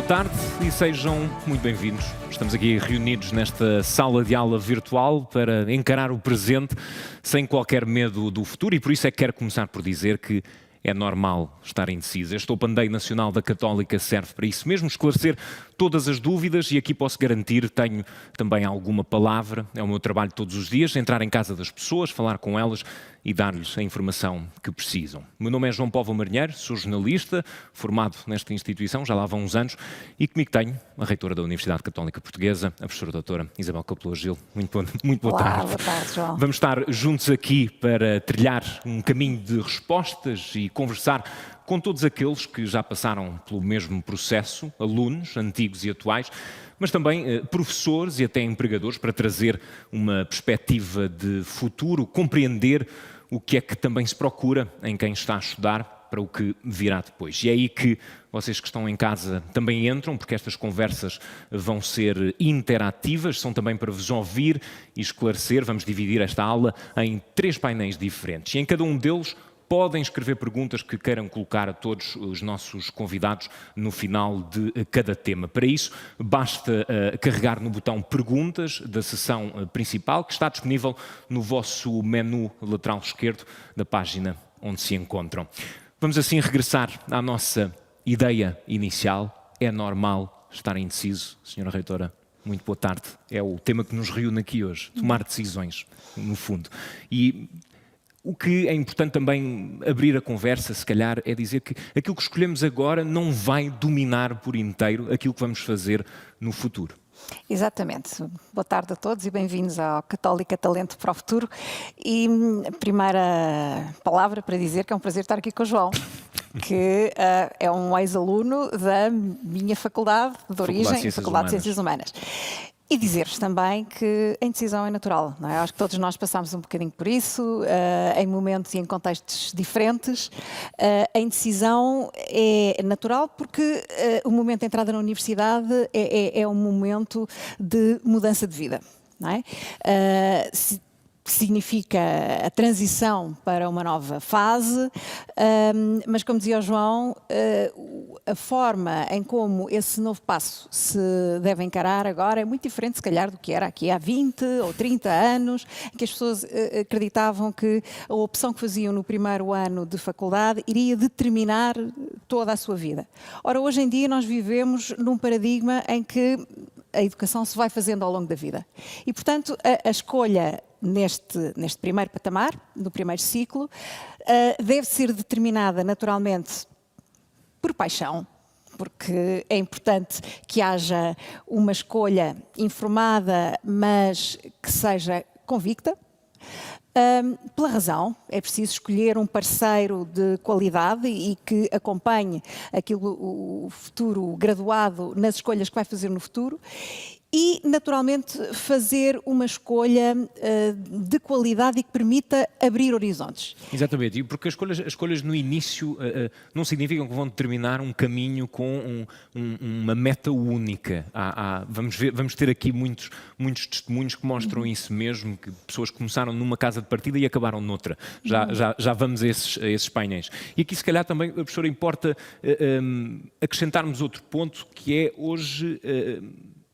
boa tarde e sejam muito bem-vindos. Estamos aqui reunidos nesta sala de aula virtual para encarar o presente sem qualquer medo do futuro e por isso é que quero começar por dizer que é normal estar indeciso. Este Open Day Nacional da Católica serve para isso mesmo, esclarecer todas as dúvidas e aqui posso garantir, tenho também alguma palavra, é o meu trabalho todos os dias, entrar em casa das pessoas, falar com elas e dar-lhes a informação que precisam. O meu nome é João Póvoa Marinheiro, sou jornalista, formado nesta instituição, já lá vão uns anos, e comigo tenho a reitora da Universidade Católica Portuguesa, a professora doutora Isabel Capeloa Gil. Muito boa Olá, tarde. Boa tarde, João. Vamos estar juntos aqui para trilhar um caminho de respostas e conversar com todos aqueles que já passaram pelo mesmo processo, alunos, antigos e atuais, mas também professores e até empregadores, para trazer uma perspectiva de futuro, compreender o que é que também se procura em quem está a estudar para o que virá depois. E é aí que vocês que estão em casa também entram, porque estas conversas vão ser interativas, são também para vos ouvir e esclarecer. Vamos dividir esta aula em 3 painéis diferentes e em cada um deles podem escrever perguntas que queiram colocar a todos os nossos convidados no final de cada tema. Para isso, basta carregar no botão Perguntas da seção principal, que está disponível no vosso menu lateral esquerdo da página onde se encontram. Vamos assim regressar à nossa ideia inicial. É normal estar indeciso, Senhora Reitora? Muito boa tarde. É o tema que nos reúne aqui hoje. Tomar decisões, no fundo. E o que é importante também abrir a conversa, se calhar, é dizer que aquilo que escolhemos agora não vai dominar por inteiro aquilo que vamos fazer no futuro. Exatamente. Boa tarde a todos e bem-vindos ao Católica Talento para o Futuro. E a primeira palavra para dizer que é um prazer estar aqui com o João, que é um ex-aluno da minha faculdade de origem, Faculdade de Ciências Humanas. E dizer-vos também que a indecisão é natural, não é? Acho que todos nós passamos um bocadinho por isso, em momentos e em contextos diferentes. A indecisão é natural porque o momento de entrada na universidade é um momento de mudança de vida, não é? Significa a transição para uma nova fase, mas como dizia o João, a forma em como esse novo passo se deve encarar agora é muito diferente, se calhar, do que era aqui há 20 ou 30 anos, em que as pessoas acreditavam que a opção que faziam no primeiro ano de faculdade iria determinar toda a sua vida. Ora, hoje em dia nós vivemos num paradigma em que a educação se vai fazendo ao longo da vida. E, portanto, a escolha neste primeiro patamar, no primeiro ciclo, deve ser determinada naturalmente por paixão, porque é importante que haja uma escolha informada, mas que seja convicta. Pela razão, é preciso escolher um parceiro de qualidade e que acompanhe o futuro graduado nas escolhas que vai fazer no futuro. E, naturalmente, fazer uma escolha de qualidade e que permita abrir horizontes. Exatamente, porque as escolhas no início não significam que vão determinar um caminho com uma meta única. Vamos ter aqui muitos testemunhos que mostram isso mesmo, que pessoas começaram numa casa de partida e acabaram noutra. Já vamos a esses painéis. E aqui, se calhar, também, professora, importa acrescentarmos outro ponto, que é hoje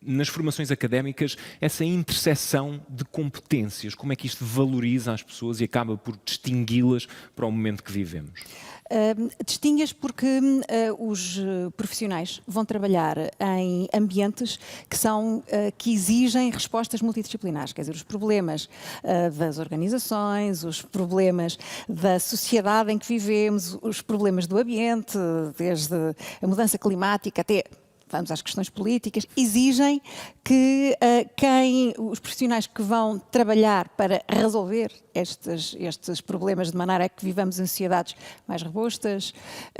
nas formações académicas, essa interseção de competências, como é que isto valoriza as pessoas e acaba por distingui-las para o momento que vivemos? Distingue-as porque os profissionais vão trabalhar em ambientes que exigem respostas multidisciplinares, quer dizer, os problemas das organizações, os problemas da sociedade em que vivemos, os problemas do ambiente, desde a mudança climática até vamos às questões políticas, exigem que os profissionais que vão trabalhar para resolver estes problemas de maneira a que vivamos em sociedades mais robustas,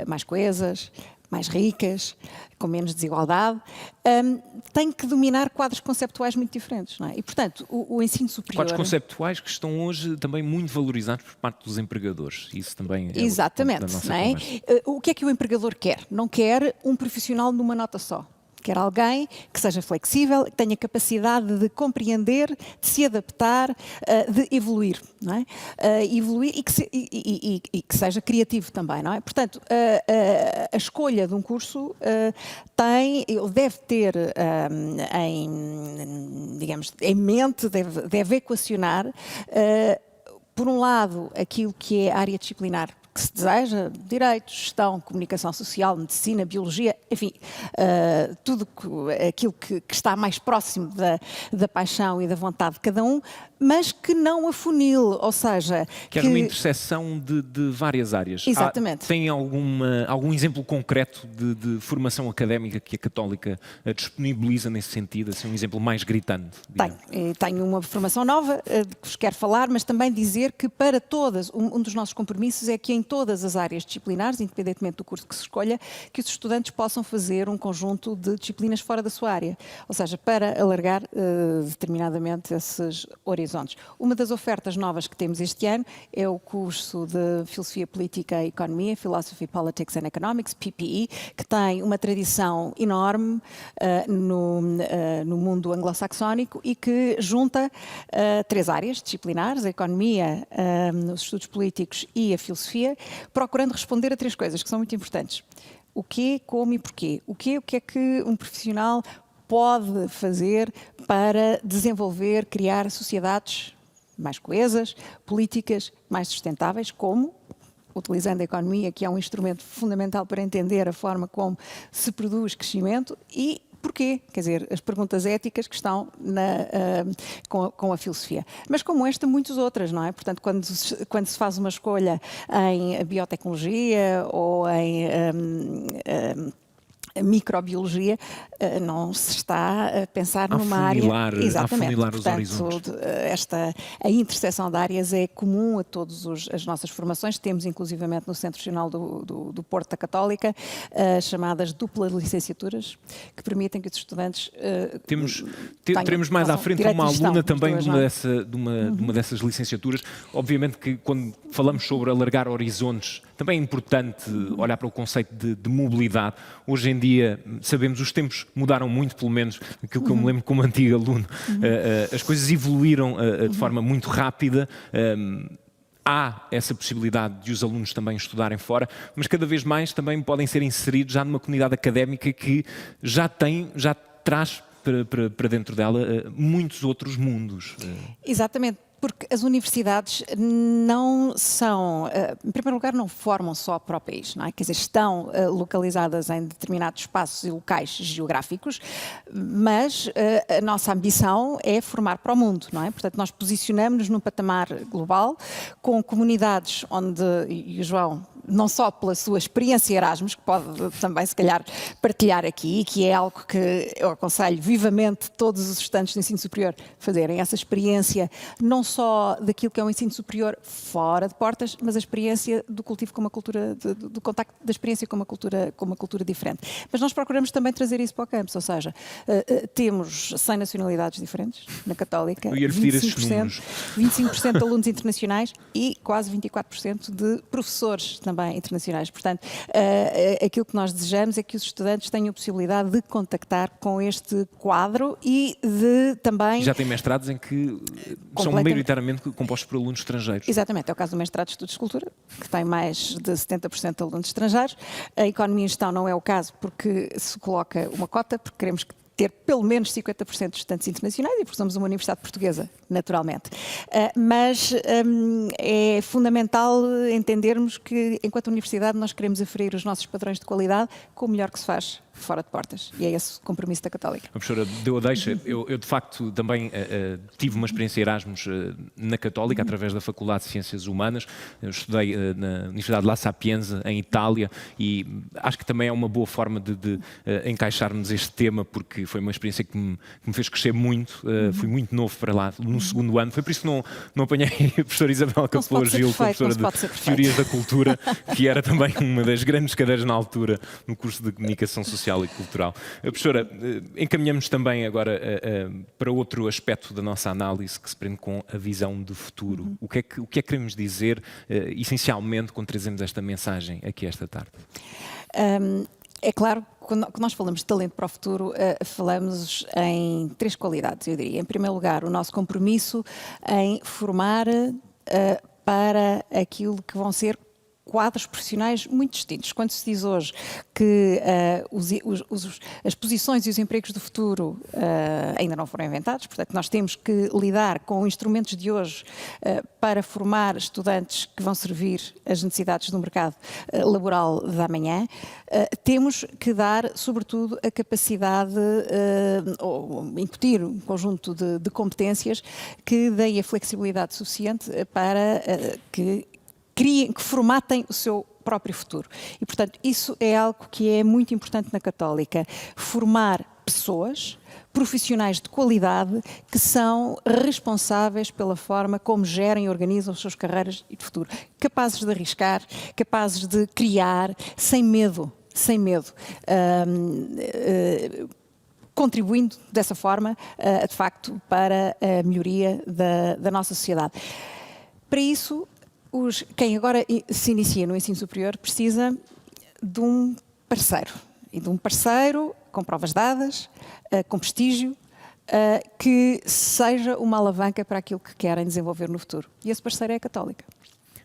mais coesas, mais ricas, com menos desigualdade, têm que dominar quadros conceptuais muito diferentes, não é? E, portanto, o ensino superior... Quadros conceptuais que estão hoje também muito valorizados por parte dos empregadores. Isso também é exatamente, da nossa não é? conversa. O que é que o empregador quer? Não quer um profissional numa nota só. quer alguém que seja flexível, que tenha capacidade de compreender, de se adaptar, de evoluir, não é? Evoluir e que seja criativo também, não é? Portanto, a escolha de um curso ele deve ter em mente, deve equacionar, por um lado, aquilo que é a área disciplinar que se deseja, direito, gestão, comunicação social, medicina, biologia, enfim, tudo aquilo que está mais próximo da paixão e da vontade de cada um, mas que não afunile, ou seja... Que é uma interseção de várias áreas. Exatamente. Tem algum exemplo concreto de formação académica que a Católica disponibiliza nesse sentido, assim, um exemplo mais gritante? Tenho uma formação nova de que vos quero falar, mas também dizer que para todas, um dos nossos compromissos é que em todas as áreas disciplinares, independentemente do curso que se escolha, que os estudantes possam fazer um conjunto de disciplinas fora da sua área, ou seja, para alargar determinadamente esses horizontes. Uma das ofertas novas que temos este ano é o curso de Filosofia Política e Economia, Philosophy, Politics and Economics, PPE, que tem uma tradição enorme no mundo anglo-saxónico e que junta 3 áreas disciplinares, a Economia, os Estudos Políticos e a Filosofia, procurando responder a 3 coisas que são muito importantes. O quê, como e porquê. O que é que um profissional pode fazer para desenvolver, criar sociedades mais coesas, políticas mais sustentáveis, como, utilizando a economia, que é um instrumento fundamental para entender a forma como se produz crescimento, e porquê? Quer dizer, as perguntas éticas que estão com a filosofia. Mas como esta, muitas outras, não é? Portanto, quando se faz uma escolha em biotecnologia ou em microbiologia, não se está a pensar numa área... Exatamente. Afunilar os horizontes. A interseção de áreas é comum a todas as nossas formações. Temos, inclusivamente, no Centro Regional do Porto da Católica, chamadas duplas licenciaturas, que permitem que os estudantes... Teremos mais à frente uma aluna também de uma dessas licenciaturas. Obviamente que quando falamos sobre alargar horizontes, também é importante olhar para o conceito de mobilidade. Hoje em dia, sabemos, os tempos mudaram muito, pelo menos aquilo que eu me lembro como antigo aluno. As coisas evoluíram de forma muito rápida. Há essa possibilidade de os alunos também estudarem fora, mas cada vez mais também podem ser inseridos já numa comunidade académica que já traz para dentro dela muitos outros mundos. Exatamente. Porque as universidades não são, em primeiro lugar, não formam só para o país, não é? Quer dizer, estão localizadas em determinados espaços e locais geográficos, mas a nossa ambição é formar para o mundo, não é? Portanto, nós posicionamos-nos num patamar global, com comunidades onde, e o João, não só pela sua experiência Erasmus, que pode também, se calhar, partilhar aqui, que é algo que eu aconselho vivamente todos os estudantes do ensino superior fazerem, essa experiência, não só daquilo que é o ensino superior fora de portas, mas a experiência do cultivo com uma cultura, do contacto da experiência com uma cultura diferente. Mas nós procuramos também trazer isso para o campus, ou seja, temos 100 nacionalidades diferentes na Católica, 25% de alunos internacionais e quase 24% de professores também internacionais. Portanto, aquilo que nós desejamos é que os estudantes tenham a possibilidade de contactar com este quadro e de também... Já tem mestrados em que são maioritariamente compostos por alunos estrangeiros. Exatamente, é o caso do mestrado de Estudos de Cultura, que tem mais de 70% de alunos estrangeiros. A Economia e Gestão não é o caso porque se coloca uma cota, porque queremos ter pelo menos 50% de estudantes internacionais e porque somos uma universidade portuguesa, naturalmente. Mas é fundamental entendermos que, enquanto universidade, nós queremos aferir os nossos padrões de qualidade com o melhor que se faz fora de portas. E é esse o compromisso da Católica. A professora deu a deixa. Eu de facto, também tive uma experiência Erasmus na Católica, através da Faculdade de Ciências Humanas. Eu estudei na Universidade de La Sapienza, em Itália, e acho que também é uma boa forma de encaixarmos este tema, porque foi uma experiência que me fez crescer muito. Fui muito novo para lá, no segundo ano. Foi por isso que não apanhei a professora Isabel Capeloa Gil, professora de Teorias da Cultura, que era também uma das grandes cadeiras na altura no curso de Comunicação Social e Cultural. Professora, encaminhamos também agora para outro aspecto da nossa análise que se prende com a visão de futuro. O que é que queremos dizer essencialmente quando trazemos esta mensagem aqui esta tarde? É claro, quando nós falamos de talento para o futuro, falamos em 3 qualidades, eu diria. Em primeiro lugar, o nosso compromisso em formar para aquilo que vão ser quadros profissionais muito distintos. Quando se diz hoje que as posições e os empregos do futuro ainda não foram inventados, portanto nós temos que lidar com instrumentos de hoje para formar estudantes que vão servir as necessidades do mercado laboral da amanhã, temos que dar, sobretudo, a capacidade ou incutir um conjunto de competências que deem a flexibilidade suficiente para que formatem o seu próprio futuro. E, portanto, isso é algo que é muito importante na Católica. Formar pessoas, profissionais de qualidade, que são responsáveis pela forma como gerem e organizam as suas carreiras de futuro. Capazes de arriscar, capazes de criar, sem medo. Contribuindo dessa forma, de facto, para a melhoria da nossa sociedade. Para isso, quem agora se inicia no ensino superior precisa de um parceiro. E de um parceiro com provas dadas, com prestígio, que seja uma alavanca para aquilo que querem desenvolver no futuro. E esse parceiro é a Católica.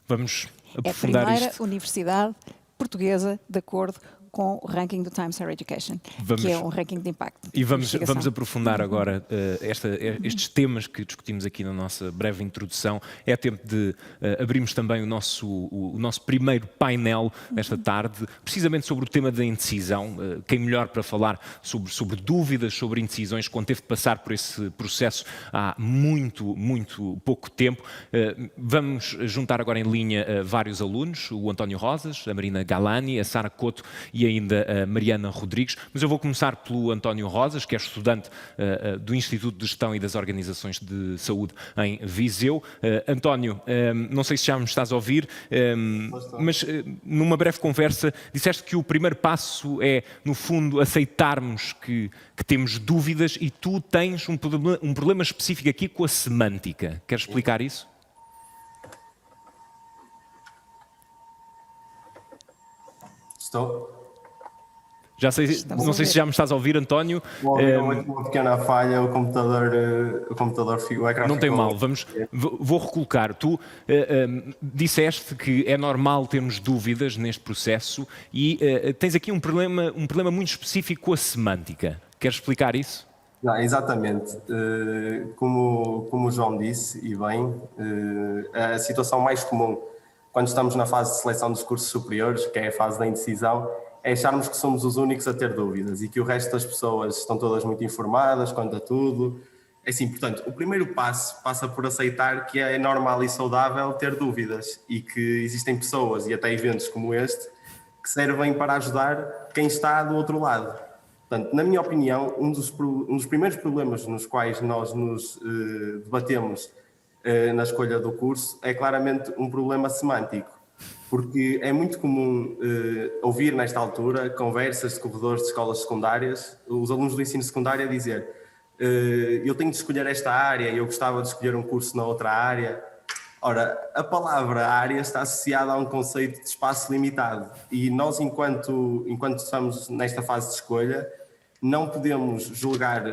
Vamos aprofundar isto. É a primeira universidade portuguesa de acordo com o ranking do Times Higher Education, que é um ranking de impacto. E vamos aprofundar agora estes temas que discutimos aqui na nossa breve introdução. É tempo de abrirmos também o nosso primeiro painel esta tarde, precisamente sobre o tema da indecisão. Quem melhor para falar sobre dúvidas, sobre indecisões, quando teve de passar por esse processo há muito pouco tempo. Vamos juntar agora em linha vários alunos, o António Rosas, a Marina Galani, a Sara Couto e ainda a Mariana Rodrigues, mas eu vou começar pelo António Rosas, que é estudante do Instituto de Gestão e das Organizações de Saúde em Viseu. António, não sei se já me estás a ouvir, mas numa breve conversa disseste que o primeiro passo é, no fundo, aceitarmos que temos dúvidas e tu tens um problema específico aqui com a semântica. Queres explicar isso? Estou? Não sei se já me estás a ouvir, António. Uma pequena falha, o computador ficou. Não tem mal, vou recolocar. Tu disseste que é normal termos dúvidas neste processo e tens aqui um problema muito específico com a semântica. Queres explicar isso? Não, exatamente. Como o João disse, e bem, a situação mais comum quando estamos na fase de seleção dos cursos superiores, que é a fase da indecisão, é acharmos que somos os únicos a ter dúvidas e que o resto das pessoas estão todas muito informadas quanto a tudo. É assim, portanto, o primeiro passo passa por aceitar que é normal e saudável ter dúvidas e que existem pessoas e até eventos como este que servem para ajudar quem está do outro lado. Portanto, na minha opinião, um dos primeiros problemas nos quais nós nos debatemos na escolha do curso é claramente um problema semântico. Porque é muito comum ouvir nesta altura conversas de corredores de escolas secundárias, os alunos do ensino secundário a dizer eu tenho de escolher esta área, eu gostava de escolher um curso na outra área. Ora, a palavra área está associada a um conceito de espaço limitado e nós, enquanto estamos nesta fase de escolha, não podemos julgar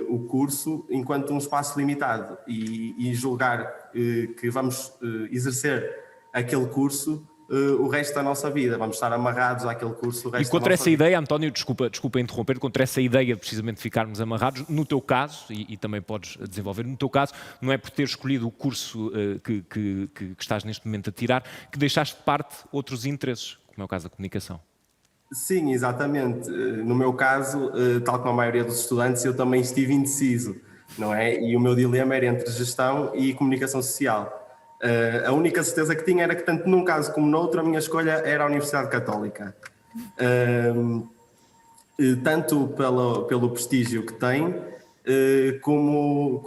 o curso enquanto um espaço limitado e julgar que vamos exercer aquele curso o resto da nossa vida, vamos estar amarrados àquele curso o resto da nossa vida. E contra essa ideia, António, desculpa interromper, contra essa ideia precisamente de ficarmos amarrados, no teu caso, e também podes desenvolver, no teu caso, não é por ter escolhido o curso que estás neste momento a tirar, que deixaste de parte outros interesses, como é o caso da comunicação. Sim, exatamente. No meu caso, tal como a maioria dos estudantes, eu também estive indeciso, não é? E o meu dilema era entre gestão e comunicação social. A única certeza que tinha era que, tanto num caso como no outro, a minha escolha era a Universidade Católica. Tanto pelo prestígio que tem, como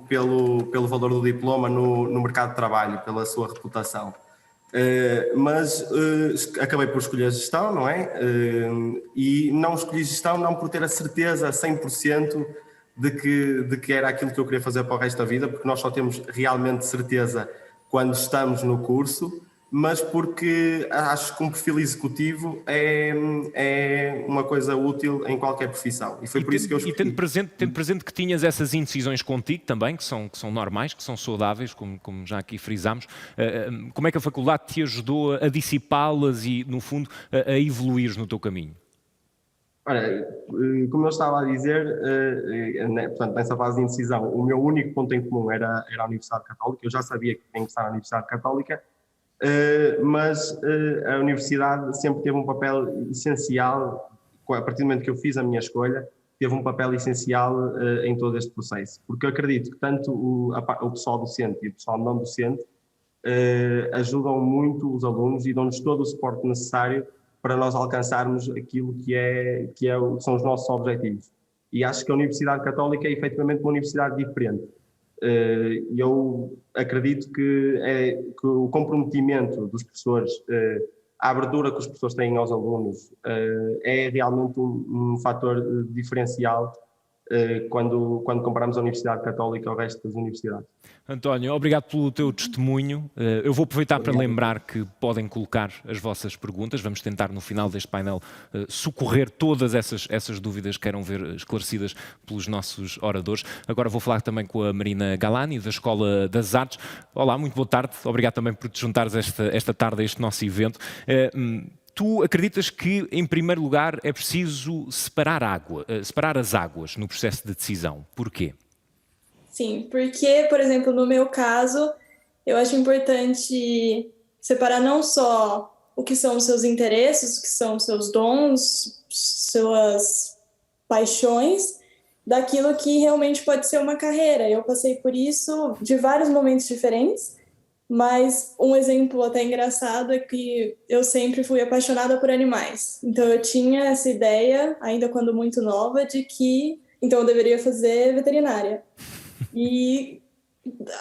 pelo valor do diploma no mercado de trabalho, pela sua reputação. Mas acabei por escolher gestão, não é? E não escolhi gestão não por ter a certeza 100% de que era aquilo que eu queria fazer para o resto da vida, porque nós só temos realmente certeza quando estamos no curso, mas porque acho que um perfil executivo é uma coisa útil em qualquer profissão. E foi por isso que eu escolhi. E tendo presente que tinhas essas indecisões contigo também, que são normais, que são saudáveis, como já aqui frisámos, como é que a faculdade te ajudou a dissipá-las e, no fundo, a evoluir no teu caminho? Ora, como eu estava a dizer, portanto, nessa fase de indecisão, o meu único ponto em comum era a Universidade Católica. Eu já sabia que tinha que estar na Universidade Católica, mas a Universidade sempre teve um papel essencial, a partir do momento que eu fiz a minha escolha, teve um papel essencial em todo este processo. Porque eu acredito que tanto o pessoal docente e o pessoal não docente ajudam muito os alunos e dão-nos todo o suporte necessário para nós alcançarmos aquilo que são os nossos objetivos. E acho que a Universidade Católica é efetivamente uma universidade diferente. Eu acredito que o comprometimento dos professores, a abertura que os professores têm aos alunos, é realmente um fator diferencial quando comparamos a Universidade Católica ao resto das universidades. António, obrigado pelo teu testemunho. Eu vou aproveitar para lembrar que podem colocar as vossas perguntas. Vamos tentar, no final deste painel, socorrer todas essas dúvidas que queiram ver esclarecidas pelos nossos oradores. Agora vou falar também com a Marina Galani, da Escola das Artes. Olá, muito boa tarde. Obrigado também por te juntares esta tarde a este nosso evento. Tu acreditas que, em primeiro lugar, é preciso separar as águas no processo de decisão. Porquê? Sim, porque, por exemplo, no meu caso, eu acho importante separar não só o que são os seus interesses, o que são os seus dons, suas paixões, daquilo que realmente pode ser uma carreira. Eu passei por isso de vários momentos diferentes, mas um exemplo até engraçado é que eu sempre fui apaixonada por animais. Então eu tinha essa ideia, ainda quando muito nova, de que então eu deveria fazer veterinária. E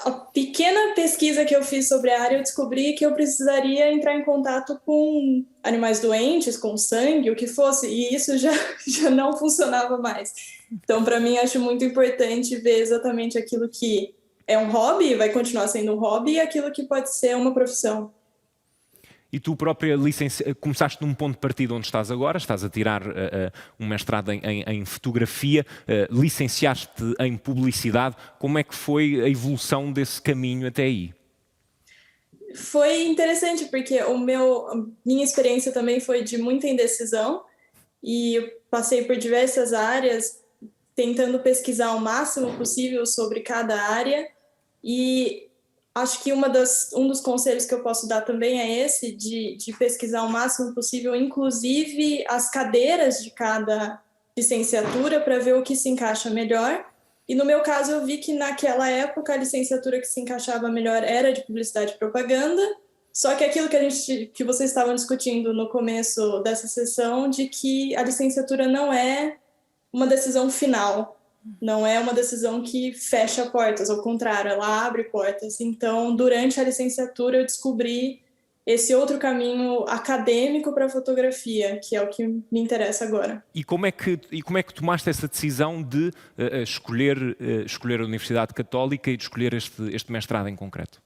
a pequena pesquisa que eu fiz sobre a área, eu descobri que eu precisaria entrar em contato com animais doentes, com sangue, o que fosse, e isso já não funcionava mais. Então, para mim, acho muito importante ver exatamente aquilo que é um hobby, vai continuar sendo um hobby, e aquilo que pode ser uma profissão. E tu própria começaste num ponto de partida onde estás agora, estás a tirar um mestrado em fotografia, licenciaste em publicidade. Como é que foi a evolução desse caminho até aí? Foi interessante, porque minha experiência também foi de muita indecisão, e eu passei por diversas áreas, tentando pesquisar o máximo possível sobre cada área, e acho que um dos conselhos que eu posso dar também é esse, de pesquisar o máximo possível, inclusive as cadeiras de cada licenciatura, para ver o que se encaixa melhor. E no meu caso, eu vi que naquela época a licenciatura que se encaixava melhor era de publicidade e propaganda, só que aquilo que vocês estavam discutindo no começo dessa sessão, de que a licenciatura não é uma decisão final, não é uma decisão que fecha portas, ao contrário, ela abre portas. Então, durante a licenciatura, eu descobri esse outro caminho acadêmico para a fotografia, que é o que me interessa agora. E como é que tomaste essa decisão de escolher a Universidade Católica e de escolher este mestrado em concreto?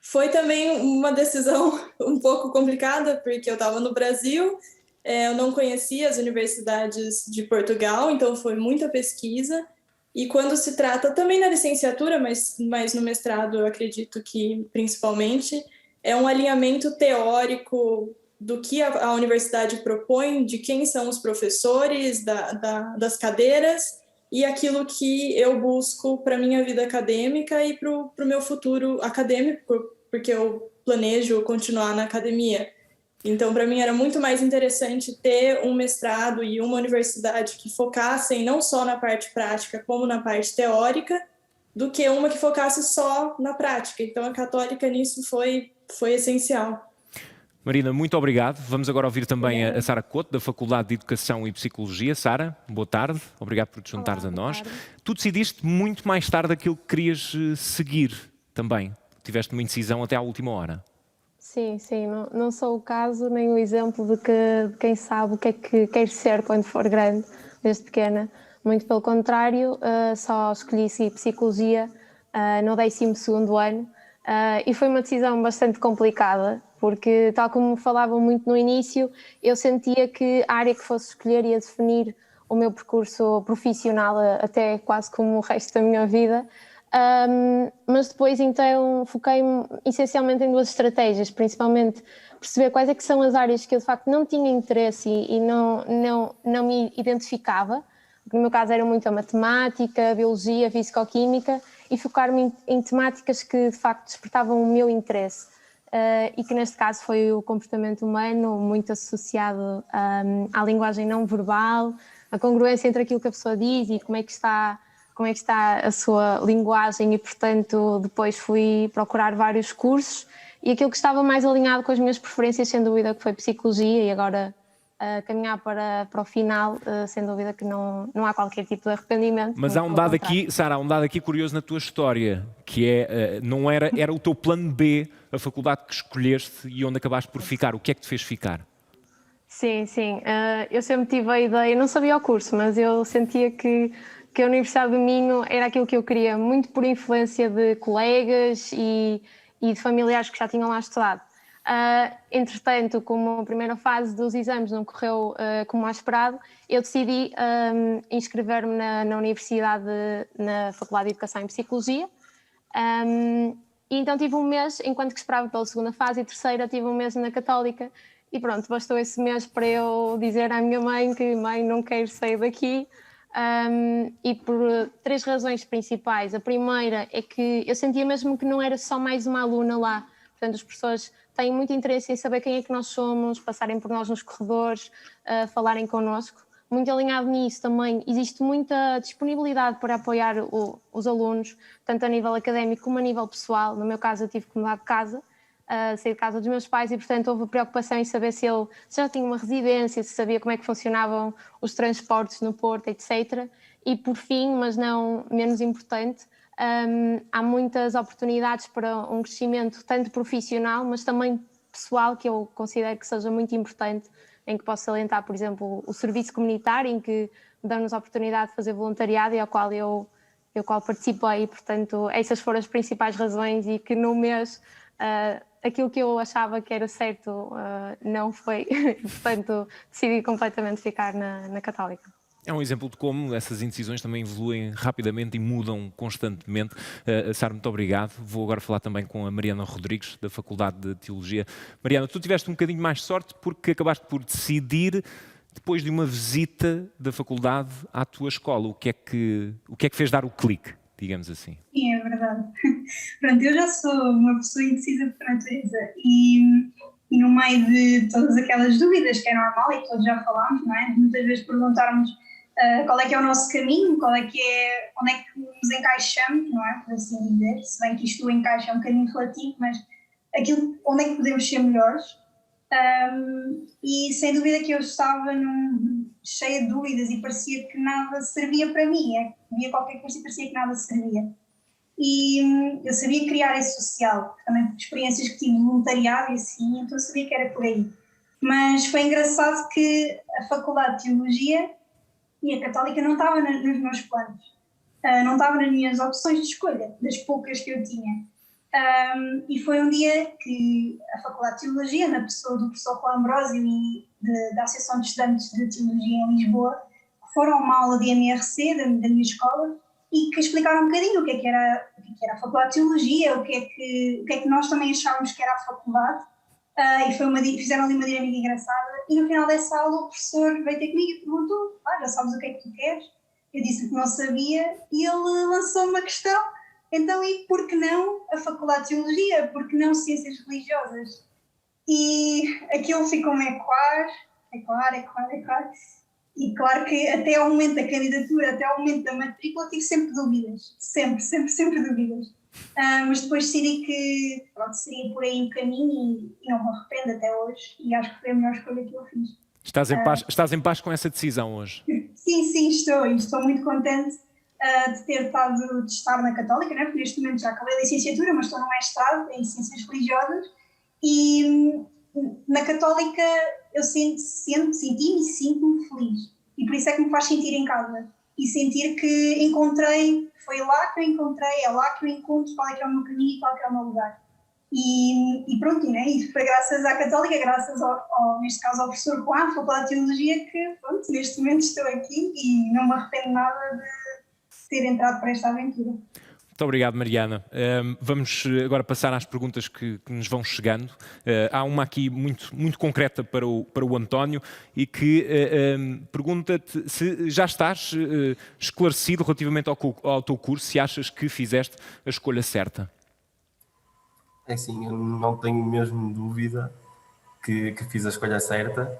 Foi também uma decisão um pouco complicada, porque eu estava no Brasil, eu não conhecia as universidades de Portugal, então foi muita pesquisa. E quando se trata também na licenciatura, mas no mestrado eu acredito que principalmente, é um alinhamento teórico do que a universidade propõe, de quem são os professores, das cadeiras, e aquilo que eu busco para a minha vida acadêmica e para o meu futuro acadêmico, porque eu planejo continuar na academia. Então, para mim, era muito mais interessante ter um mestrado e uma universidade que focassem não só na parte prática, como na parte teórica, do que uma que focasse só na prática. Então, a Católica nisso foi essencial. Marina, muito obrigado. Vamos agora ouvir também a Sara Couto, da Faculdade de Educação e Psicologia. Sara, boa tarde. Obrigado por te juntares a nós. Tu decidiste muito mais tarde aquilo que querias seguir também. Tiveste uma indecisão até à última hora. Sim, não sou o caso nem o exemplo de quem sabe o que é que quer ser quando for grande, desde pequena. Muito pelo contrário, só escolhi Psicologia no 12º ano, E foi uma decisão bastante complicada, porque, tal como falavam muito no início, eu sentia que a área que fosse escolher ia definir o meu percurso profissional até quase como o resto da minha vida. Mas depois então foquei-me essencialmente em duas estratégias, principalmente perceber quais é que são as áreas que eu de facto não tinha interesse e não me identificava. No meu caso era muito a matemática, a biologia, a fisicoquímica, e focar-me em temáticas que de facto despertavam o meu interesse. E que neste caso foi o comportamento humano, muito associado à linguagem não verbal, a congruência entre aquilo que a pessoa diz e como é que está a sua linguagem, e portanto depois fui procurar vários cursos, e aquilo que estava mais alinhado com as minhas preferências, sem dúvida, que foi psicologia, e agora caminhar para o final, sem dúvida que não há qualquer tipo de arrependimento. Mas há um dado aqui, Sara, há um dado aqui curioso na tua história, que é, não era o teu plano B, a faculdade que escolheste e onde acabaste por ficar. O que é que te fez ficar? Sim. Eu sempre tive a ideia, não sabia o curso, mas eu sentia que a Universidade do Minho era aquilo que eu queria, muito por influência de colegas e de familiares que já tinham lá estudado. Entretanto, como a primeira fase dos exames não correu como esperado, eu decidi inscrever-me na universidade, na Faculdade de Educação em Psicologia. E então tive um mês, enquanto que esperava pela segunda fase e terceira, tive um mês na Católica, e pronto, bastou esse mês para eu dizer à minha mãe que, mãe, não quero sair daqui. E por 3 razões principais. A primeira é que eu sentia mesmo que não era só mais uma aluna lá. Portanto, as pessoas têm muito interesse em saber quem é que nós somos, passarem por nós nos corredores, falarem connosco. Muito alinhado nisso também, existe muita disponibilidade para apoiar os alunos, tanto a nível académico como a nível pessoal. No meu caso, eu tive que mudar de casa, sair de casa dos meus pais, e portanto houve preocupação em saber se eu já tinha uma residência, se sabia como é que funcionavam os transportes no Porto, etc. E por fim, mas não menos importante, há muitas oportunidades para um crescimento tanto profissional, mas também pessoal, que eu considero que seja muito importante, em que posso salientar, por exemplo, o serviço comunitário, em que dão-nos a oportunidade de fazer voluntariado e ao qual eu participei. Portanto, essas foram as principais razões, e que no mês aquilo que eu achava que era certo não foi. Portanto, decidi completamente ficar na Católica. É um exemplo de como essas indecisões também evoluem rapidamente e mudam constantemente. Sara, muito obrigado. Vou agora falar também com a Mariana Rodrigues, da Faculdade de Teologia. Mariana, tu tiveste um bocadinho mais sorte porque acabaste por decidir, depois de uma visita da faculdade à tua escola. O que é que fez dar o clique, digamos assim? Sim, é verdade. Pronto, eu já sou uma pessoa indecisa por natureza, e no meio de todas aquelas dúvidas, que é normal e que todos já falámos, não é? Muitas vezes perguntarmos qual é que é o nosso caminho, onde é que nos encaixamos, não é? Por assim dizer, se bem que isto do encaixe é um bocadinho relativo, mas onde é que podemos ser melhores. E sem dúvida que eu estava cheia de dúvidas e parecia que nada servia para mim, havia qualquer coisa e parecia que nada servia. E eu sabia criar esse social, também por experiências que tive de voluntariado e assim, então eu sabia que era por aí. Mas foi engraçado que a Faculdade de Teologia e a Católica não estava nos meus planos, não estava nas minhas opções de escolha, das poucas que eu tinha. E foi um dia que a Faculdade de Teologia, na pessoa do professor Juan Ambrosio e da Associação de Estudantes de Teologia em Lisboa, foram a uma aula de MRC da minha escola e que explicaram um bocadinho o que era a Faculdade de Teologia, o que é que nós também achávamos que era a faculdade, e fizeram ali uma dinâmica engraçada. E no final dessa aula o professor veio ter comigo e perguntou: já sabes o que é que tu queres? Eu disse que não sabia e ele lançou uma questão: então, e por que não a Faculdade de Teologia? Por que não Ciências Religiosas? E aquilo ficou-me a ecoar. E claro que até ao momento da candidatura, até ao momento da matrícula, tive sempre dúvidas. Sempre dúvidas. Mas depois decidi que seria por aí um caminho e não me arrependo até hoje. E acho que foi a melhor escolha que eu fiz. Estás em paz com essa decisão hoje? Sim, estou muito contente de ter de estar na Católica, né? Porque neste momento já acabei a licenciatura, mas estou no mestrado em Ciências Religiosas, e na Católica eu sinto-me feliz, e por isso é que me faz sentir em casa. e sentir que encontrei, foi lá que eu encontrei, é lá que eu encontro qual é que é o meu caminho e qual é que é o meu lugar. E pronto, né? E foi graças à Católica, graças neste caso ao professor Juan, à Faculdade de Teologia, que pronto, neste momento estou aqui e não me arrependo nada de ter entrado para esta aventura. Muito obrigado, Mariana. Vamos agora passar às perguntas que nos vão chegando. Há uma aqui muito concreta para o António e que pergunta-te se já estás esclarecido relativamente ao teu curso, se achas que fizeste a escolha certa. É assim, eu não tenho mesmo dúvida que fiz a escolha certa.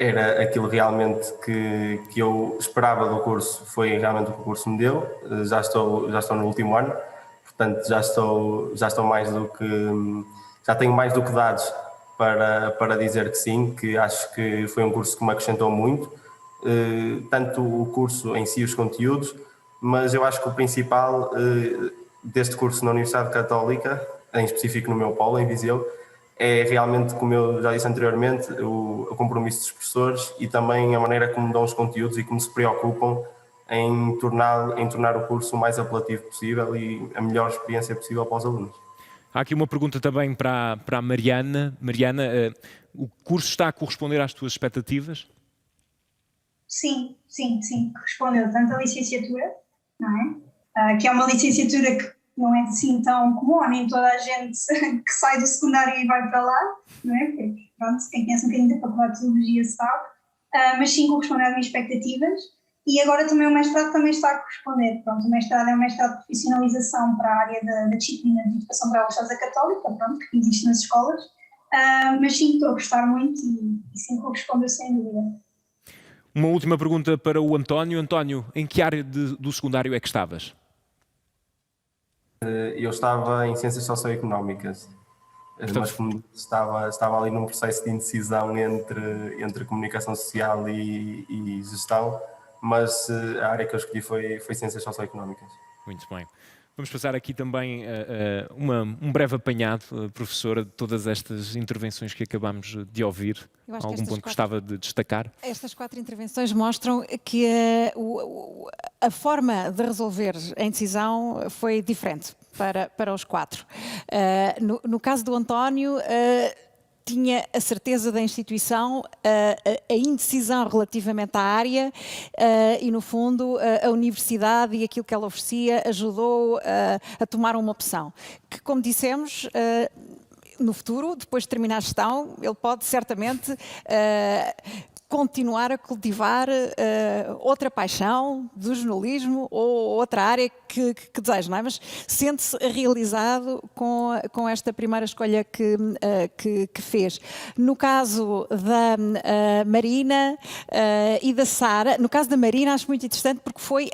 Era aquilo realmente que eu esperava do curso, foi realmente o que o curso me deu. Já estou no último ano, portanto já estou mais do que, já tenho mais do que dados para dizer que sim, que acho que foi um curso que me acrescentou muito, tanto o curso em si, os conteúdos, mas eu acho que o principal deste curso na Universidade Católica, em específico no meu polo, em Viseu, é realmente, como eu já disse anteriormente, o compromisso dos professores e também a maneira como dão os conteúdos e como se preocupam em tornar o curso o mais apelativo possível e a melhor experiência possível para os alunos. Há aqui uma pergunta também para a Mariana. Mariana, o curso está a corresponder às tuas expectativas? Sim, correspondeu tanto à licenciatura, não é? Que é uma licenciatura que não é assim tão comum, nem toda a gente que sai do secundário e vai para lá, não é? Porque, pronto, quem conhece um bocadinho da Faculdade de Teologia sabe, mas sim corresponde às minhas expectativas e agora também o mestrado também está a corresponder. Pronto, o mestrado é um mestrado de profissionalização para a área da disciplina de Educação para a Religiosa Católica, pronto, que existe nas escolas, mas sim, estou a gostar muito e sim correspondeu sem dúvida. Uma última pergunta para o António. António, em que área do secundário é que estavas? Eu estava em Ciências Socioeconómicas, mas como estava ali num processo de indecisão entre comunicação social e gestão, mas a área que eu escolhi foi Ciências Socioeconómicas. Muito bem. Vamos passar aqui também um breve apanhado, professora, de todas estas intervenções que acabámos de ouvir. Algum ponto que gostava de destacar? Estas 4 intervenções mostram que a forma de resolver a indecisão foi diferente para os 4. No caso do António, tinha a certeza da instituição, a indecisão relativamente à área e, no fundo, a universidade e aquilo que ela oferecia ajudou a tomar uma opção. Que, como dissemos, no futuro, depois de terminar a gestão, ele pode certamente continuar a cultivar outra paixão do jornalismo ou outra área que deseja, não é? Mas sente-se realizado com esta primeira escolha que fez. No caso da Marina e da Sara, no caso da Marina acho muito interessante porque foi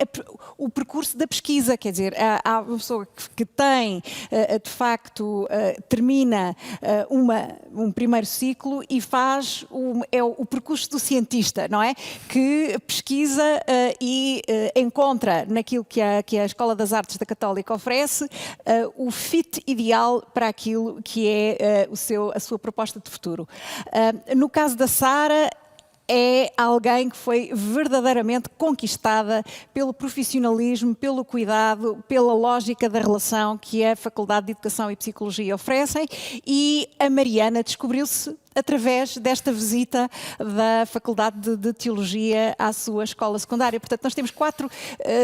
o percurso da pesquisa, quer dizer, há uma pessoa que tem, de facto, termina um primeiro ciclo e faz o percurso do cientista, não é? Que pesquisa e encontra naquilo que a Escola das Artes da Católica oferece o fit ideal para aquilo que é a sua proposta de futuro. No caso da Sara, é alguém que foi verdadeiramente conquistada pelo profissionalismo, pelo cuidado, pela lógica da relação que a Faculdade de Educação e Psicologia oferecem, e a Mariana descobriu-se através desta visita da Faculdade de Teologia à sua escola secundária. Portanto, nós temos 4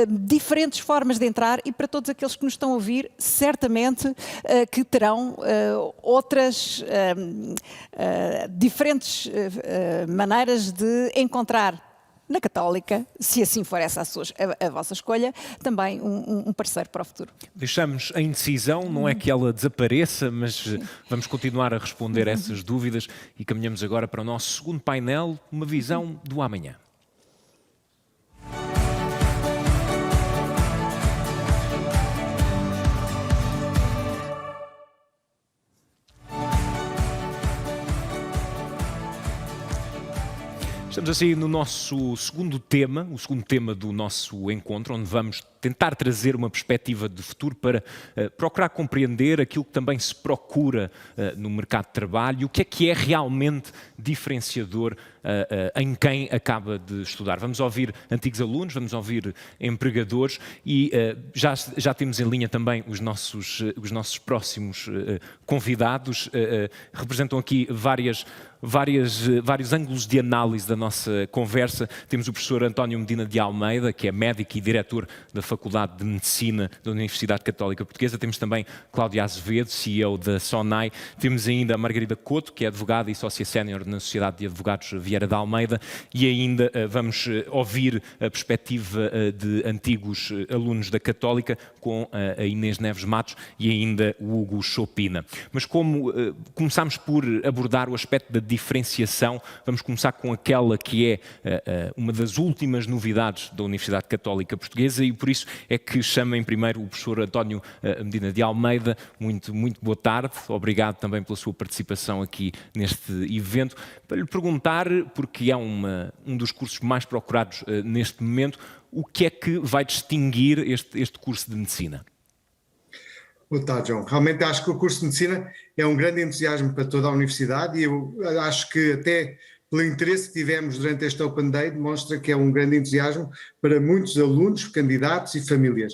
diferentes formas de entrar e para todos aqueles que nos estão a ouvir, certamente que terão outras diferentes maneiras de encontrar na Católica, se assim for essa a vossa escolha, também um parceiro para o futuro. Deixamos a indecisão, não é que ela desapareça, mas vamos continuar a responder essas dúvidas e caminhamos agora para o nosso segundo painel, uma visão do amanhã. Estamos assim no nosso segundo tema, o segundo tema do nosso encontro, onde vamos tentar trazer uma perspectiva de futuro para procurar compreender aquilo que também se procura no mercado de trabalho, o que é realmente diferenciador em quem acaba de estudar. Vamos ouvir antigos alunos, vamos ouvir empregadores e já temos em linha também os nossos próximos convidados. Representam aqui vários ângulos de análise da nossa conversa. Temos o professor António Medina de Almeida, que é médico e diretor da Faculdade de Medicina da Universidade Católica Portuguesa. Temos também Cláudia Azevedo, CEO da SONAI. Temos ainda a Margarida Couto, que é advogada e sócia sénior na Sociedade de Advogados Vieira de Almeida. E ainda vamos ouvir a perspectiva de antigos alunos da Católica com a Inês Neves Matos e ainda o Hugo Chopina. Mas como começámos por abordar o aspecto da diferenciação, vamos começar com aquela que é uma das últimas novidades da Universidade Católica Portuguesa e por isso é que chamem primeiro o professor António Medina de Almeida. Muito boa tarde, obrigado também pela sua participação aqui neste evento. Para lhe perguntar, porque é um dos cursos mais procurados neste momento, o que é que vai distinguir este curso de Medicina? Boa tarde, João. Realmente acho que o curso de Medicina é um grande entusiasmo para toda a Universidade e eu acho que até pelo interesse que tivemos durante este Open Day demonstra que é um grande entusiasmo para muitos alunos, candidatos e famílias.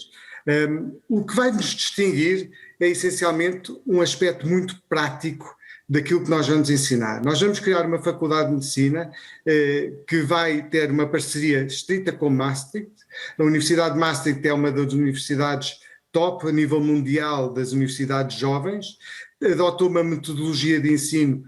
O que vai nos distinguir é essencialmente um aspecto muito prático daquilo que nós vamos ensinar. Nós vamos criar uma faculdade de Medicina que vai ter uma parceria estrita com Maastricht. A Universidade de Maastricht é uma das universidades top a nível mundial das universidades jovens, adotou uma metodologia de ensino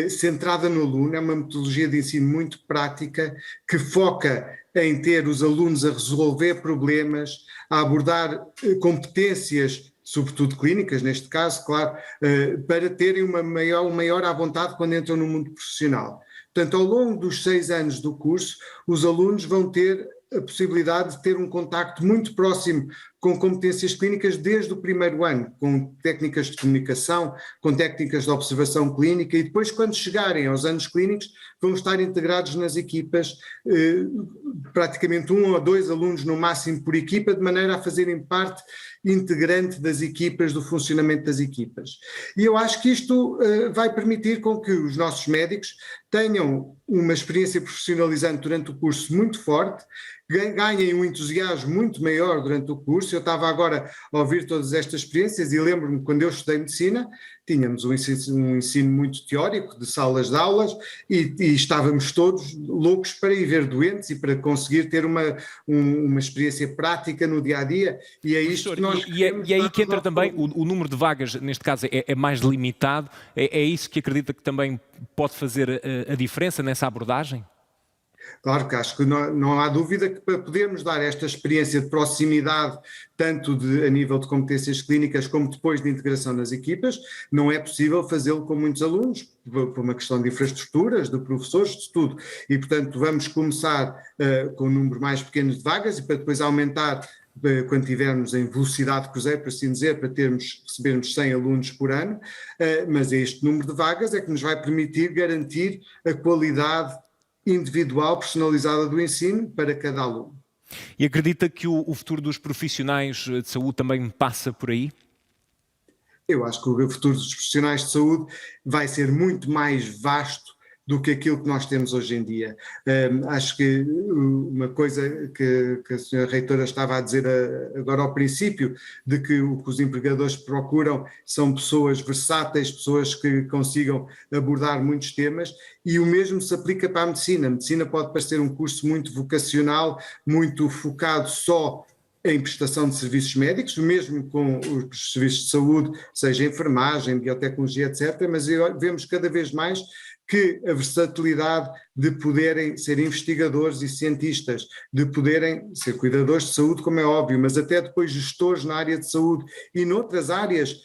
centrada no aluno, é uma metodologia de ensino muito prática que foca em ter os alunos a resolver problemas, a abordar competências, sobretudo clínicas, neste caso, claro, para terem uma maior à vontade quando entram no mundo profissional. Portanto, ao longo dos 6 anos do curso, os alunos vão ter a possibilidade de ter um contacto muito próximo com competências clínicas desde o primeiro ano, com técnicas de comunicação, com técnicas de observação clínica e depois, quando chegarem aos anos clínicos, vão estar integrados nas equipas, praticamente 1 ou 2 alunos no máximo por equipa, de maneira a fazerem parte integrante das equipas, do funcionamento das equipas. E eu acho que isto vai permitir com que os nossos médicos tenham uma experiência profissionalizante durante o curso muito forte, ganhem um entusiasmo muito maior durante o curso. Eu estava agora a ouvir todas estas experiências e lembro-me quando eu estudei medicina, tínhamos um ensino muito teórico, de salas de aulas, e estávamos todos loucos para ir ver doentes e para conseguir ter uma experiência prática no dia-a-dia, e é isto que nós queremos. E aí que entra também o número de vagas, neste caso é mais limitado, é isso que acredita que também pode fazer a diferença nessa abordagem? Claro que acho que não há dúvida que para podermos dar esta experiência de proximidade, tanto a nível de competências clínicas como depois de integração nas equipas, não é possível fazê-lo com muitos alunos, por uma questão de infraestruturas, de professores, de tudo. E, portanto, vamos começar com um número mais pequeno de vagas e para depois aumentar quando tivermos em velocidade de cruzeiro, por assim dizer, para recebermos 100 alunos por ano, mas este número de vagas é que nos vai permitir garantir a qualidade individual, personalizada do ensino para cada aluno. E acredita que o futuro dos profissionais de saúde também passa por aí? Eu acho que o futuro dos profissionais de saúde vai ser muito mais vasto do que aquilo que nós temos hoje em dia. Acho que uma coisa que a senhora reitora estava a dizer agora ao princípio, de que o que os empregadores procuram são pessoas versáteis, pessoas que consigam abordar muitos temas, e o mesmo se aplica para a medicina. A medicina pode parecer um curso muito vocacional, muito focado só em prestação de serviços médicos, mesmo com os serviços de saúde, seja enfermagem, biotecnologia, etc., mas vemos cada vez mais que a versatilidade de poderem ser investigadores e cientistas, de poderem ser cuidadores de saúde, como é óbvio, mas até depois gestores na área de saúde e noutras áreas,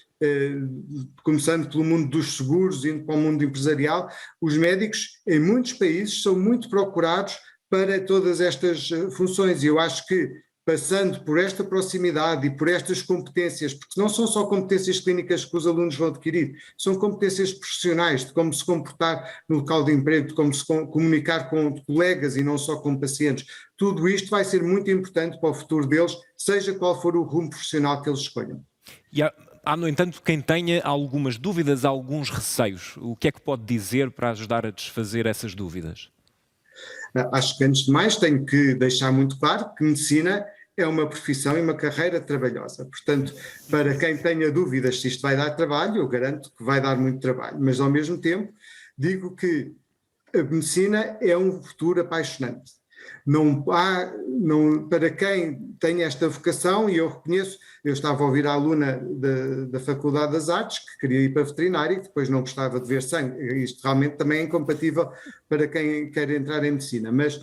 começando pelo mundo dos seguros, indo para o mundo empresarial, os médicos em muitos países são muito procurados para todas estas funções, e eu acho que passando por esta proximidade e por estas competências, porque não são só competências clínicas que os alunos vão adquirir, são competências profissionais, de como se comportar no local de emprego, de como se comunicar com colegas e não só com pacientes. Tudo isto vai ser muito importante para o futuro deles, seja qual for o rumo profissional que eles escolham. E há, no entanto, quem tenha algumas dúvidas, alguns receios. O que é que pode dizer para ajudar a desfazer essas dúvidas? Acho que, antes de mais, tenho que deixar muito claro que medicina é uma profissão e uma carreira trabalhosa. Portanto, para quem tenha dúvidas se isto vai dar trabalho, eu garanto que vai dar muito trabalho. Mas, ao mesmo tempo, digo que a medicina é um futuro apaixonante. Para quem tem esta vocação, e eu reconheço, eu estava a ouvir a aluna da Faculdade das Artes, que queria ir para veterinário, que depois não gostava de ver sangue. Isto realmente também é incompatível para quem quer entrar em medicina. Mas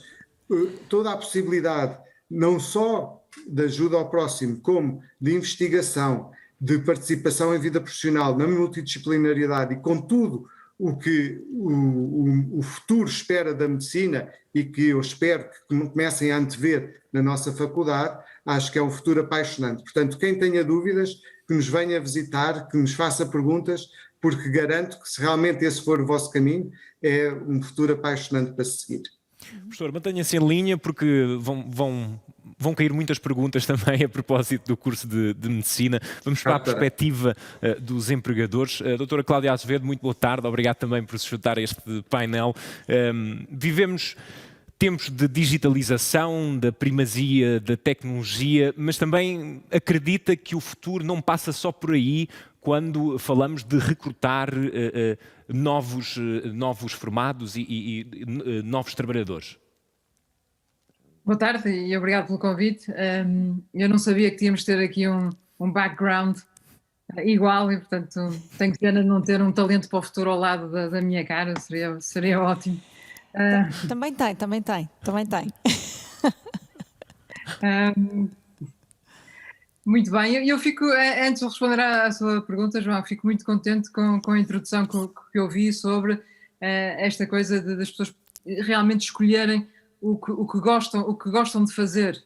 toda a possibilidade, não só de ajuda ao próximo, como de investigação, de participação em vida profissional, na multidisciplinariedade e com tudo o que o futuro espera da medicina e que eu espero que comecem a antever na nossa faculdade, acho que é um futuro apaixonante. Portanto, quem tenha dúvidas, que nos venha visitar, que nos faça perguntas, porque garanto que, se realmente esse for o vosso caminho, é um futuro apaixonante para se seguir. Professor, mantenha-se em linha, porque vão cair muitas perguntas também a propósito do curso de Medicina. Vamos para a perspectiva dos empregadores. Doutora Cláudia Azevedo, muito boa tarde. Obrigado também por se juntar a este painel. Vivemos tempos de digitalização, da primazia da tecnologia, mas também acredita que o futuro não passa só por aí quando falamos de recrutar novos formados e novos trabalhadores? Boa tarde e obrigado pelo convite. Eu não sabia que tínhamos de ter aqui um background igual e, portanto, tenho pena de não ter um talento para o futuro ao lado da minha cara, seria ótimo. Também tem. Muito bem, eu fico, antes de responder à sua pergunta, João, fico muito contente com a introdução que eu vi sobre esta coisa das pessoas realmente escolherem o que gostam de fazer.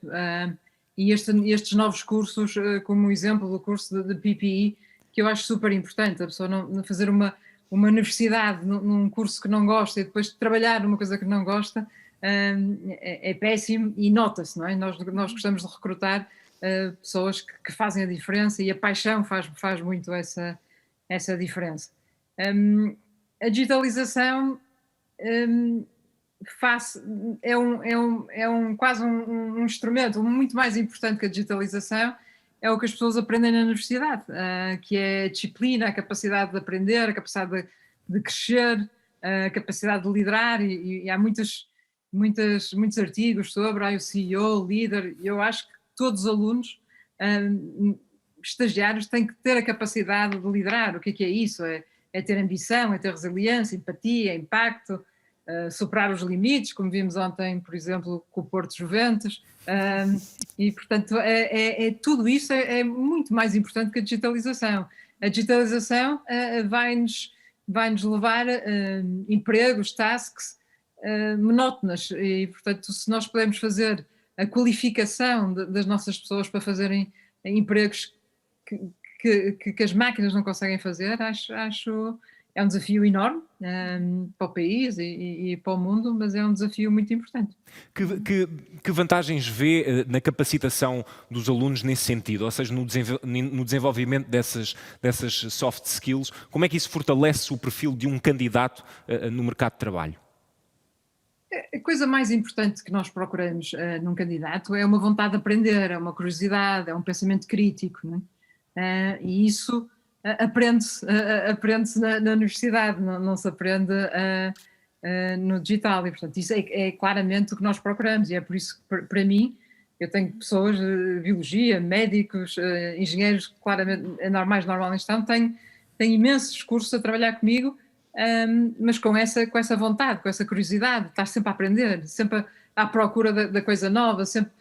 E estes novos cursos, como o exemplo do curso de PPE, que eu acho super importante, a pessoa não fazer uma universidade num curso que não gosta e depois trabalhar numa coisa que não gosta, é péssimo e nota-se, não é? Nós gostamos de recrutar pessoas que fazem a diferença e a paixão faz muito essa diferença. A digitalização quase um instrumento muito mais importante que a digitalização, é o que as pessoas aprendem na universidade, que é a disciplina, a capacidade de aprender, a capacidade de crescer, a capacidade de liderar, e há muitos artigos sobre o CEO, o líder. Eu acho que todos os alunos, estagiários, têm que ter a capacidade de liderar. O que é isso? É ter ambição, é ter resiliência, empatia, impacto, superar os limites, como vimos ontem, por exemplo, com o Porto Juventus. E, portanto, tudo isso é muito mais importante que a digitalização. A digitalização vai-nos levar a empregos, tasks monótonas, e, portanto, se nós pudermos fazer a qualificação das nossas pessoas para fazerem empregos que as máquinas não conseguem fazer, acho é um desafio enorme para o país e para o mundo, mas é um desafio muito importante. Que vantagens vê na capacitação dos alunos nesse sentido? Ou seja, no desenvolvimento dessas soft skills, como é que isso fortalece o perfil de um candidato no mercado de trabalho? A coisa mais importante que nós procuramos num candidato é uma vontade de aprender, é uma curiosidade, é um pensamento crítico, não é? E isso aprende-se na universidade, não se aprende no digital, e, portanto, isso é claramente o que nós procuramos, e é por isso que, para mim, eu tenho pessoas de biologia, médicos, engenheiros, claramente normalmente estão, tenho imensos cursos a trabalhar comigo, mas com essa vontade, com essa curiosidade, estar sempre a aprender, sempre à procura da coisa nova, sempre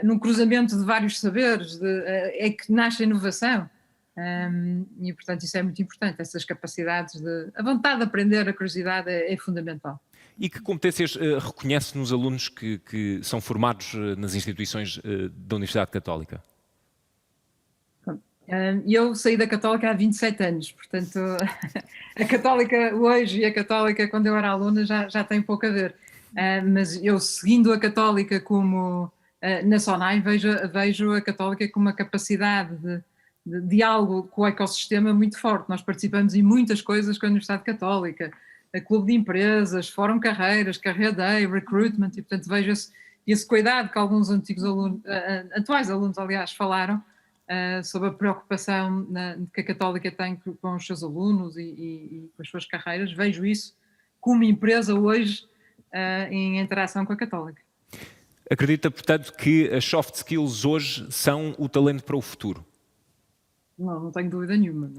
num cruzamento de vários saberes, é que nasce a inovação. E, portanto, isso é muito importante, essas capacidades a vontade de aprender, a curiosidade é fundamental. E que competências reconhece nos alunos que são formados nas instituições da Universidade Católica? Eu saí da Católica há 27 anos, portanto, a Católica hoje e a Católica quando eu era aluna já tem pouco a ver. Mas eu, seguindo a Católica como na SONAI, vejo a Católica com uma capacidade de diálogo com o ecossistema muito forte. Nós participamos em muitas coisas com a Universidade Católica, clube de empresas, fórum carreiras, Career Day, recruitment, e portanto vejo esse cuidado que alguns antigos alunos, atuais alunos, aliás, falaram, sobre a preocupação que a Católica tem com os seus alunos e com as suas carreiras. Vejo isso como empresa hoje em interação com a Católica. Acredita, portanto, que as soft skills hoje são o talento para o futuro? Não tenho dúvida nenhuma.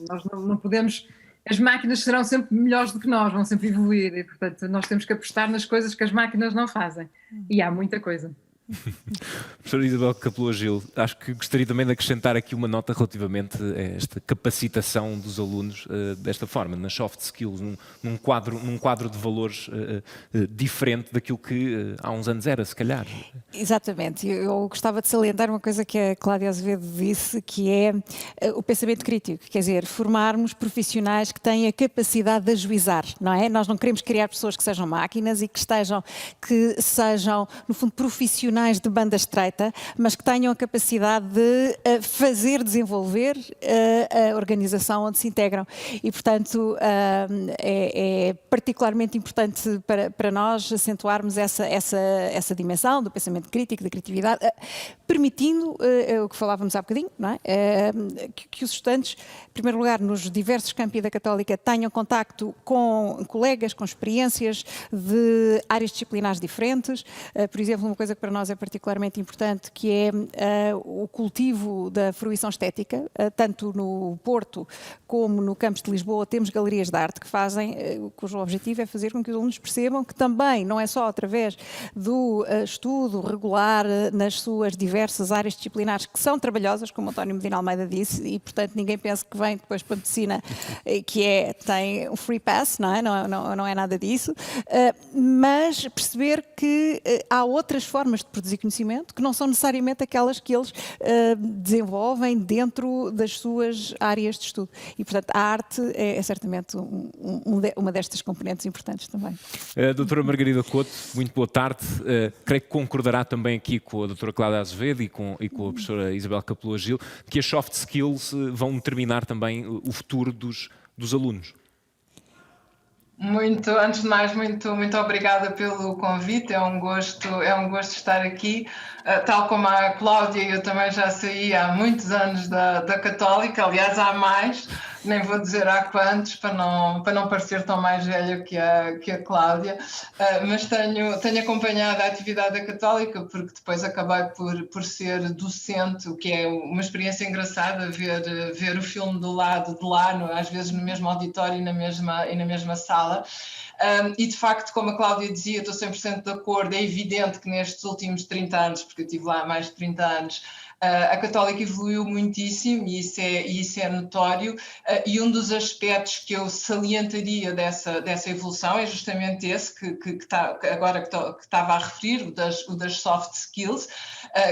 Nós não podemos... As máquinas serão sempre melhores do que nós, vão sempre evoluir e, portanto, nós temos que apostar nas coisas que as máquinas não fazem. E há muita coisa. Professora Isabel Capeloa Gil, acho que gostaria também de acrescentar aqui uma nota relativamente a esta capacitação dos alunos desta forma, nas soft skills, num quadro de valores diferente daquilo que há uns anos era, se calhar. Exatamente. Eu gostava de salientar uma coisa que a Cláudia Azevedo disse, que é o pensamento crítico, quer dizer, formarmos profissionais que têm a capacidade de ajuizar, não é? Nós não queremos criar pessoas que sejam máquinas e que sejam, no fundo, profissionais de banda estreita, mas que tenham a capacidade de fazer desenvolver a organização onde se integram. E, portanto, é particularmente importante para nós acentuarmos essa dimensão do pensamento crítico, da criatividade, permitindo, o que falávamos há bocadinho, não é? Que os estudantes, em primeiro lugar, nos diversos campi da Católica, tenham contacto com colegas, com experiências de áreas disciplinares diferentes. Por exemplo, uma coisa que para nós é particularmente importante, que é o cultivo da fruição estética, tanto no Porto como no campus de Lisboa temos galerias de arte que cujo objetivo é fazer com que os alunos percebam que também não é só através do estudo regular nas suas diversas áreas disciplinares que são trabalhosas, como o António Medina Almeida disse, e portanto ninguém pensa que vem depois para a medicina tem um free pass, não é? Não é nada disso, mas perceber que há outras formas de produzir conhecimento que não são necessariamente aquelas que eles desenvolvem dentro das suas áreas de estudo. E, portanto, a arte é certamente uma destas componentes importantes também. Doutora Margarida Couto, muito boa tarde. Creio que concordará também aqui com a doutora Cláudia Azevedo e com a professora Isabel Capeloa Gil que as soft skills vão determinar também o futuro dos alunos. Antes de mais, muito obrigada pelo convite, é um gosto estar aqui. Tal como a Cláudia, eu também já saí há muitos anos da Católica, aliás há mais, nem vou dizer há quantos, para não parecer tão mais velha que a Cláudia, mas tenho acompanhado a atividade da Católica, porque depois acabei por ser docente, o que é uma experiência engraçada, ver o filme do lado de lá, às vezes no mesmo auditório e na mesma sala. E de facto, como a Cláudia dizia, estou 100% de acordo, é evidente que nestes últimos 30 anos, porque eu estive lá há mais de 30 anos, a Católica evoluiu muitíssimo e isso é notório, e um dos aspectos que eu salientaria dessa evolução é justamente esse que estava a referir, o das soft skills,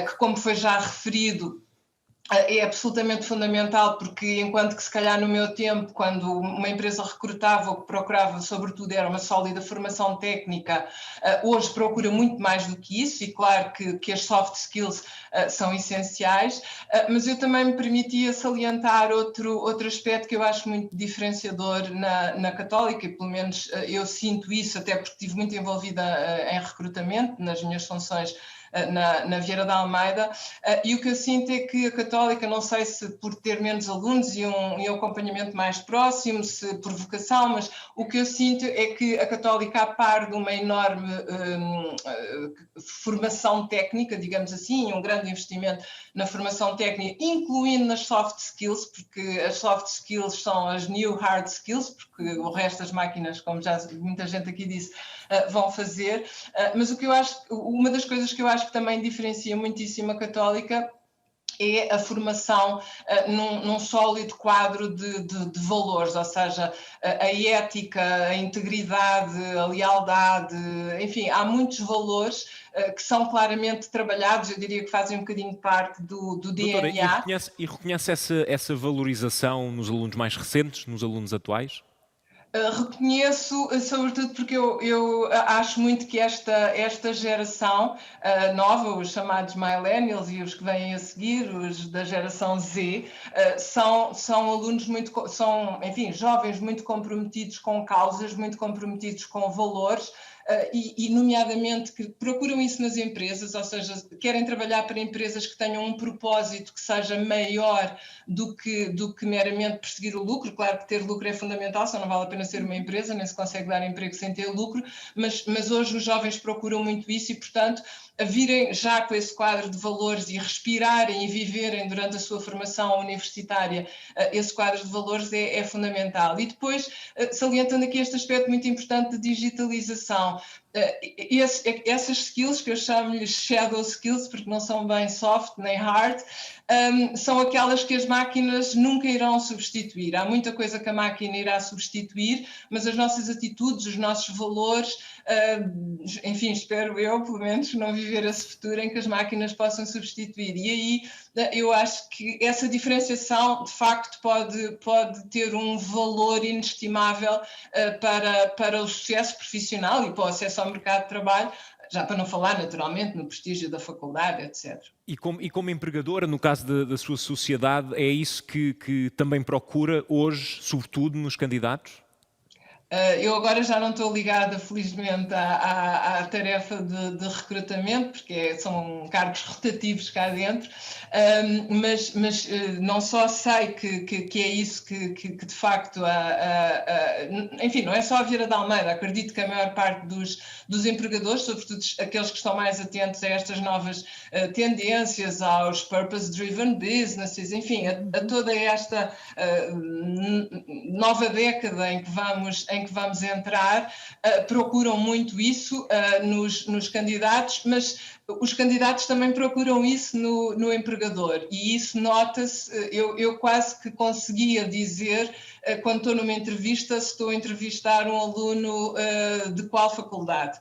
que como foi já referido, é absolutamente fundamental, porque enquanto que se calhar no meu tempo, quando uma empresa recrutava, o que procurava sobretudo era uma sólida formação técnica, hoje procura muito mais do que isso, e claro que as soft skills são essenciais, mas eu também me permitia salientar outro aspecto que eu acho muito diferenciador na Católica, e pelo menos eu sinto isso, até porque estive muito envolvida em recrutamento, nas minhas funções na Vieira da Almeida, e o que eu sinto é que a Católica, não sei se por ter menos alunos e um acompanhamento mais próximo, se por vocação, mas o que eu sinto é que a Católica, a par de uma enorme formação técnica, digamos assim, um grande investimento na formação técnica, incluindo nas soft skills, porque as soft skills são as new hard skills, porque o resto das máquinas, como já muita gente aqui disse, vão fazer, mas o que eu acho, uma das coisas que eu acho que também diferencia muitíssimo a Católica é a formação num sólido quadro de valores, ou seja, a ética, a integridade, a lealdade, enfim, há muitos valores que são claramente trabalhados, eu diria que fazem um bocadinho parte do Doutora, DNA. E reconhece essa valorização nos alunos mais recentes, nos alunos atuais? Reconheço, sobretudo porque eu acho muito que esta geração nova, os chamados millennials e os que vêm a seguir, os da geração Z, são alunos enfim, jovens muito comprometidos com causas, muito comprometidos com valores, e nomeadamente que procuram isso nas empresas, ou seja, querem trabalhar para empresas que tenham um propósito que seja maior do que meramente perseguir o lucro. Claro que ter lucro é fundamental, só não vale a pena ser uma empresa, nem se consegue dar emprego sem ter lucro, mas hoje os jovens procuram muito isso e, portanto, a virem já com esse quadro de valores e respirarem e viverem durante a sua formação universitária esse quadro de valores é fundamental. E depois, salientando aqui este aspecto muito importante de digitalização, essas skills, que eu chamo-lhes shadow skills, porque não são bem soft nem hard, são aquelas que as máquinas nunca irão substituir. Há muita coisa que a máquina irá substituir, mas as nossas atitudes, os nossos valores, enfim, espero eu, pelo menos, não viver esse futuro em que as máquinas possam substituir. E aí eu acho que essa diferenciação, de facto, pode ter um valor inestimável para o sucesso profissional e para o acesso ao mercado de trabalho, já para não falar, naturalmente, no prestígio da faculdade, etc. E como empregadora, no caso da sua sociedade, é isso que também procura hoje, sobretudo nos candidatos? Eu agora já não estou ligada, felizmente, à tarefa de recrutamento, porque são cargos rotativos cá dentro, mas não só sei que é isso que de facto, enfim, não é só a Vieira de Almeida, acredito que a maior parte dos empregadores, sobretudo aqueles que estão mais atentos a estas novas tendências, aos purpose-driven businesses, enfim, a toda esta nova década em que vamos entrar, procuram muito isso nos candidatos, mas os candidatos também procuram isso no empregador, e isso nota-se. Eu quase que conseguia dizer, quando estou numa entrevista, se estou a entrevistar um aluno de qual faculdade.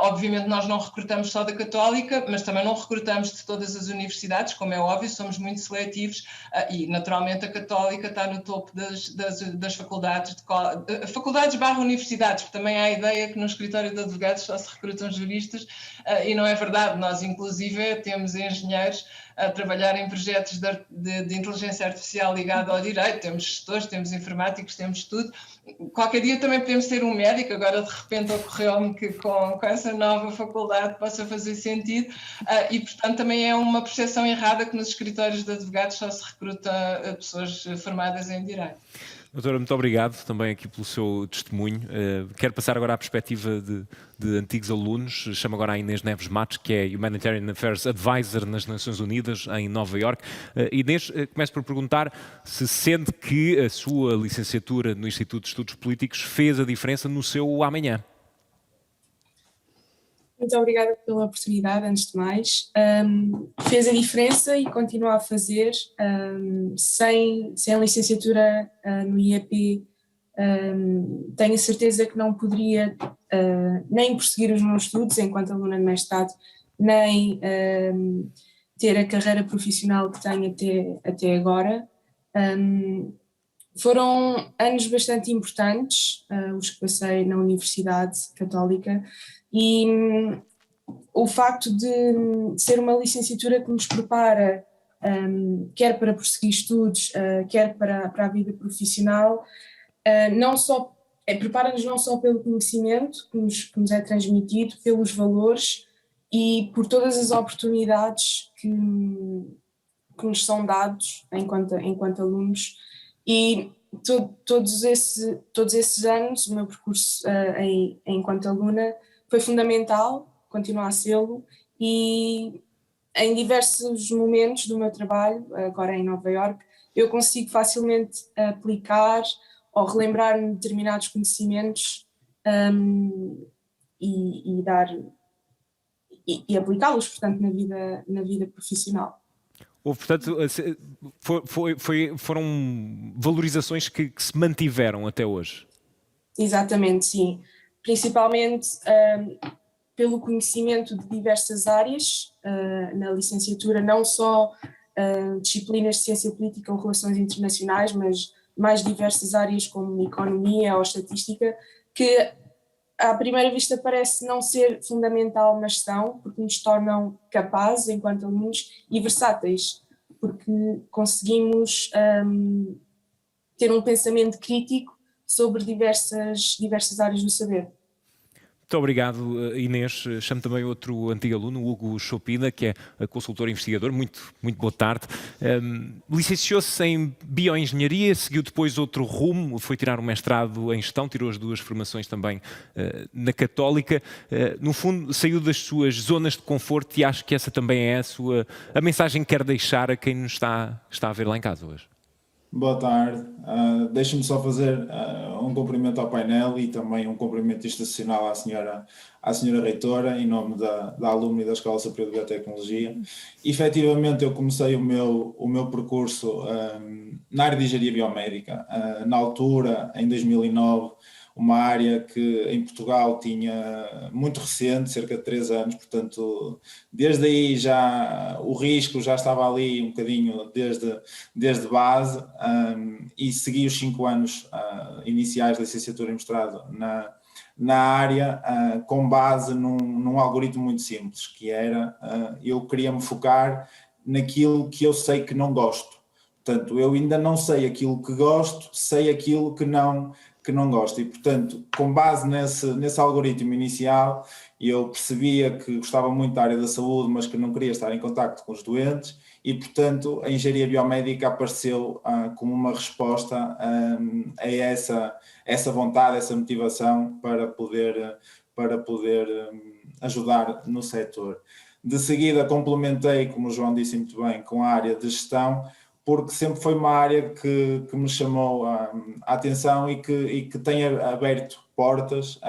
Obviamente nós não recrutamos só da Católica, mas também não recrutamos de todas as universidades, como é óbvio, somos muito seletivos, e naturalmente a Católica está no topo das faculdades, faculdades/universidades, porque também há a ideia que no escritório de advogados só se recrutam juristas, e não é verdade. Nós, inclusive, temos engenheiros a trabalhar em projetos de inteligência artificial ligado ao direito, temos gestores, temos informáticos, temos tudo. Qualquer dia também podemos ter um médico, agora de repente ocorreu-me que com essa nova faculdade possa fazer sentido, e portanto também é uma percepção errada que nos escritórios de advogados só se recruta pessoas formadas em direito. Doutora, muito obrigado também aqui pelo seu testemunho. Quero passar agora à perspectiva de antigos alunos. Chamo agora a Inês Neves Matos, que é Humanitarian Affairs Advisor nas Nações Unidas, em Nova Iorque. Inês, começo por perguntar se sente que a sua licenciatura no Instituto de Estudos Políticos fez a diferença no seu amanhã. Muito obrigada pela oportunidade, antes de mais. Fez a diferença e continua a fazer. Sem a licenciatura no IEP, tenho a certeza que não poderia nem prosseguir os meus estudos enquanto aluna de mestrado, nem ter a carreira profissional que tenho até agora. Foram anos bastante importantes, os que passei na Universidade Católica, e o facto de ser uma licenciatura que nos prepara, quer para prosseguir estudos, quer para a vida profissional, prepara-nos não só pelo conhecimento que nos é transmitido, pelos valores e por todas as oportunidades que nos são dados enquanto alunos. E todos esses anos, o meu percurso enquanto aluna foi fundamental, continua a sê-lo, e em diversos momentos do meu trabalho, agora em Nova Iorque, eu consigo facilmente aplicar ou relembrar-me determinados conhecimentos e aplicá-los, portanto, na vida profissional. Portanto, foram valorizações que se mantiveram até hoje? Exatamente, sim. Principalmente pelo conhecimento de diversas áreas na licenciatura, não só disciplinas de ciência política ou relações internacionais, mas mais diversas áreas como economia ou estatística, que à primeira vista parece não ser fundamental, mas são, porque nos tornam capazes enquanto alunos e versáteis, porque conseguimos ter um pensamento crítico sobre diversas áreas do saber. Muito obrigado, Inês. Chamo também outro antigo aluno, Hugo Chopina, que é consultor investigador. Muito boa tarde. Licenciou-se em Bioengenharia, seguiu depois outro rumo, foi tirar um mestrado em Gestão, tirou as 2 formações também na Católica. No fundo, saiu das suas zonas de conforto e acho que essa também é a mensagem que quer deixar a quem nos está a ver lá em casa hoje. Boa tarde. Deixe-me só fazer um cumprimento ao painel e também um cumprimento institucional à senhora reitora, em nome da alumna e da Escola Superior de Biotecnologia. Efetivamente, eu comecei o meu percurso na área de engenharia biomédica. Na altura, em 2009, uma área que em Portugal tinha muito recente, cerca de 3 anos, portanto, desde aí já o risco já estava ali um bocadinho desde base, e segui os 5 anos iniciais de licenciatura e mestrado na área, com base num algoritmo muito simples, que era, eu queria me focar naquilo que eu sei que não gosto. Portanto, eu ainda não sei aquilo que gosto, sei aquilo que não gosto. E, portanto, com base nesse algoritmo inicial, eu percebia que gostava muito da área da saúde, mas que não queria estar em contacto com os doentes e, portanto, a engenharia biomédica apareceu como uma resposta a essa vontade, essa motivação para poder ajudar no setor. De seguida, complementei, como o João disse muito bem, com a área de gestão, porque sempre foi uma área que me chamou a atenção e que tem aberto portas,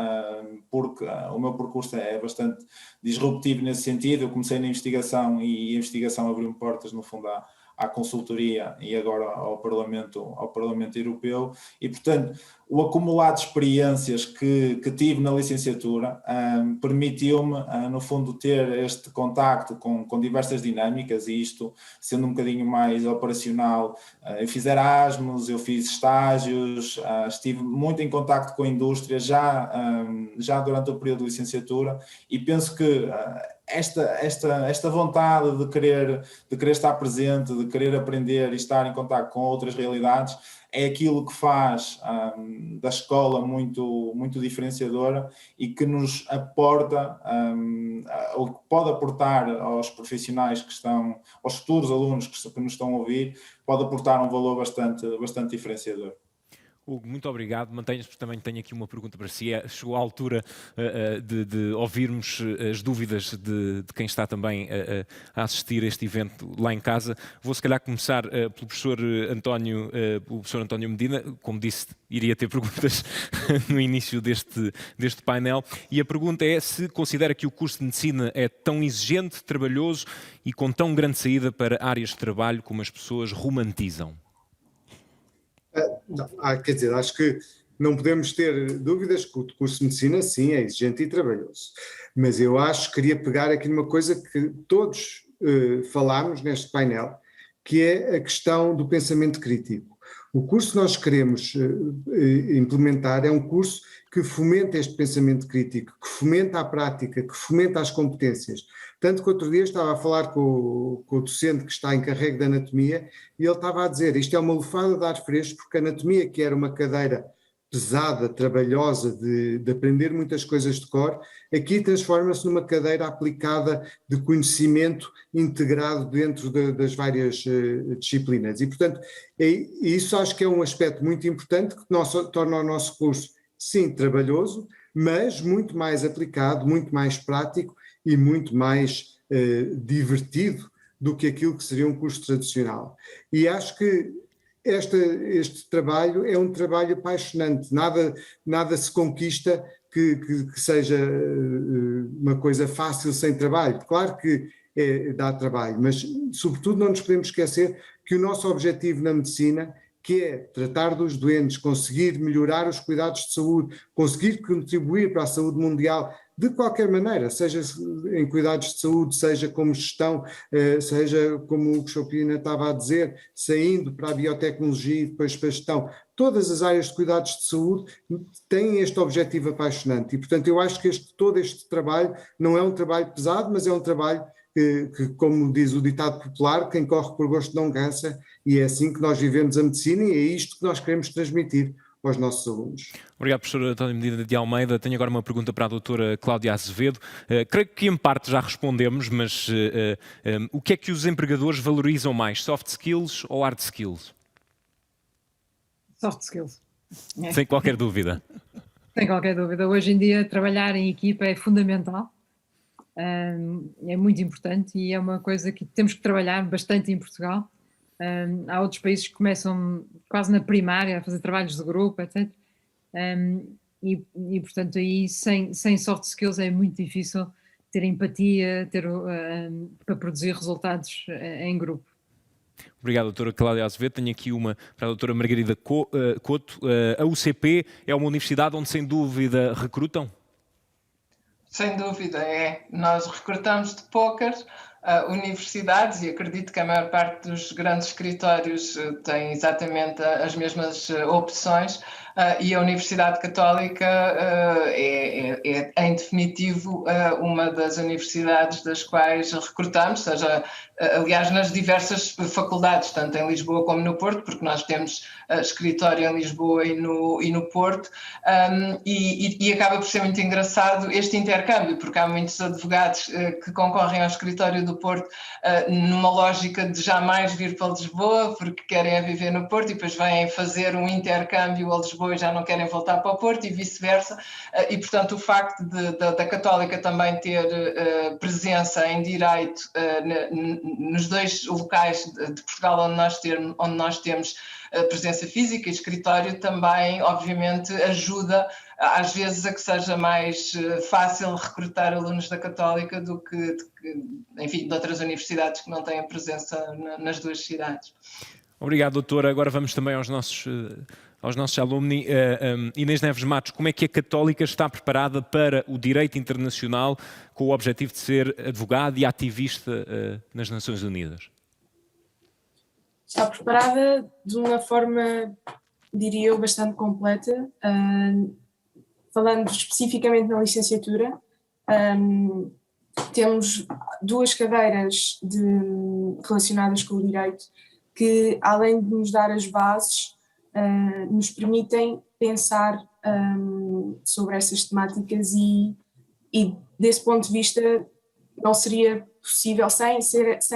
porque o meu percurso é bastante disruptivo nesse sentido. Eu comecei na investigação e a investigação abriu-me portas, no fundo, à consultoria e agora ao Parlamento Europeu e, portanto, o acumulado de experiências que tive na licenciatura permitiu-me, no fundo, ter este contacto com diversas dinâmicas e isto, sendo um bocadinho mais operacional, eu fiz Erasmus, eu fiz estágios, estive muito em contacto com a indústria já durante o período de licenciatura e penso que esta vontade de querer estar presente, de querer aprender e estar em contacto com outras realidades é aquilo que faz da escola muito diferenciadora e que nos aporta, ou que pode aportar aos profissionais que estão, aos futuros alunos que nos estão a ouvir, pode aportar um valor bastante diferenciador. Hugo, muito obrigado. Mantenha-se, porque também tenho aqui uma pergunta para si. Chegou a altura de ouvirmos as dúvidas de quem está também a assistir a este evento lá em casa. Vou, se calhar, começar pelo professor António Medina. Como disse, iria ter perguntas no início deste painel. E a pergunta é se considera que o curso de Medicina é tão exigente, trabalhoso e com tão grande saída para áreas de trabalho como as pessoas romantizam. Quer dizer, acho que não podemos ter dúvidas que o curso de Medicina, sim, é exigente e trabalhoso. Mas eu queria pegar aqui numa coisa que todos falámos neste painel, que é a questão do pensamento crítico. O curso que nós queremos implementar é um curso que fomenta este pensamento crítico, que fomenta a prática, que fomenta as competências. Tanto que outro dia estava a falar com o docente que está encarregue de anatomia e ele estava a dizer, isto é uma lufada de ar fresco, porque a anatomia, que era uma cadeira pesada, trabalhosa, de aprender muitas coisas de cor, aqui transforma-se numa cadeira aplicada de conhecimento integrado dentro das várias disciplinas. E, portanto, isso acho que é um aspecto muito importante que torna o nosso curso, sim, trabalhoso, mas muito mais aplicado, muito mais prático e muito mais divertido do que aquilo que seria um curso tradicional. E acho que este trabalho é um trabalho apaixonante, nada se conquista que seja uma coisa fácil sem trabalho. Claro que dá trabalho, mas sobretudo não nos podemos esquecer que o nosso objetivo na medicina que é tratar dos doentes, conseguir melhorar os cuidados de saúde, conseguir contribuir para a saúde mundial, de qualquer maneira, seja em cuidados de saúde, seja como gestão, seja como o Chopina estava a dizer, saindo para a biotecnologia e depois para a gestão, todas as áreas de cuidados de saúde têm este objetivo apaixonante e, portanto, eu acho que todo este trabalho não é um trabalho pesado, mas é um trabalho que, como diz o ditado popular, quem corre por gosto não cansa, e é assim que nós vivemos a medicina e é isto que nós queremos transmitir aos nossos alunos. Obrigado, professor António Medina de Almeida. Tenho agora uma pergunta para a doutora Cláudia Azevedo. Creio que em parte já respondemos, mas o que é que os empregadores valorizam mais, soft skills ou hard skills? Soft skills. Sem qualquer dúvida. Sem qualquer dúvida. Hoje em dia trabalhar em equipa é fundamental, é muito importante e é uma coisa que temos que trabalhar bastante em Portugal. Há outros países que começam quase na primária a fazer trabalhos de grupo, etc. E portanto aí sem soft skills é muito difícil ter empatia, para produzir resultados em grupo. Obrigado, doutora Cláudia Azevedo. Tenho aqui uma para a doutora Margarida Couto. A UCP é uma universidade onde sem dúvida recrutam? Sem dúvida, é. Nós recrutamos de poucas universidades e acredito que a maior parte dos grandes escritórios tem exatamente as mesmas opções e a Universidade Católica é em definitivo uma das universidades das quais recrutamos, seja, aliás, nas diversas faculdades, tanto em Lisboa como no Porto, porque nós temos escritório em Lisboa e no Porto, e acaba por ser muito engraçado este intercâmbio, porque há muitos advogados que concorrem ao escritório do Porto numa lógica de jamais vir para Lisboa, porque querem viver no Porto e depois vêm fazer um intercâmbio a Lisboa e já não querem voltar para o Porto e vice-versa, e portanto o facto da Católica também ter presença em direito nos dois locais de Portugal onde nós temos presença física e escritório também, obviamente, ajuda às vezes a que seja mais fácil recrutar alunos da Católica do que, enfim, de outras universidades que não têm presença nas duas cidades. Obrigado, doutora. Agora vamos também aos nossos alumni. Inês Neves Matos, como é que a Católica está preparada para o direito internacional com o objetivo de ser advogada e ativista nas Nações Unidas? Está preparada de uma forma, diria eu, bastante completa. Falando especificamente na licenciatura, temos duas cadeiras relacionadas com o direito que, além de nos dar as bases, nos permitem pensar sobre essas temáticas e desse ponto de vista não seria possível, sem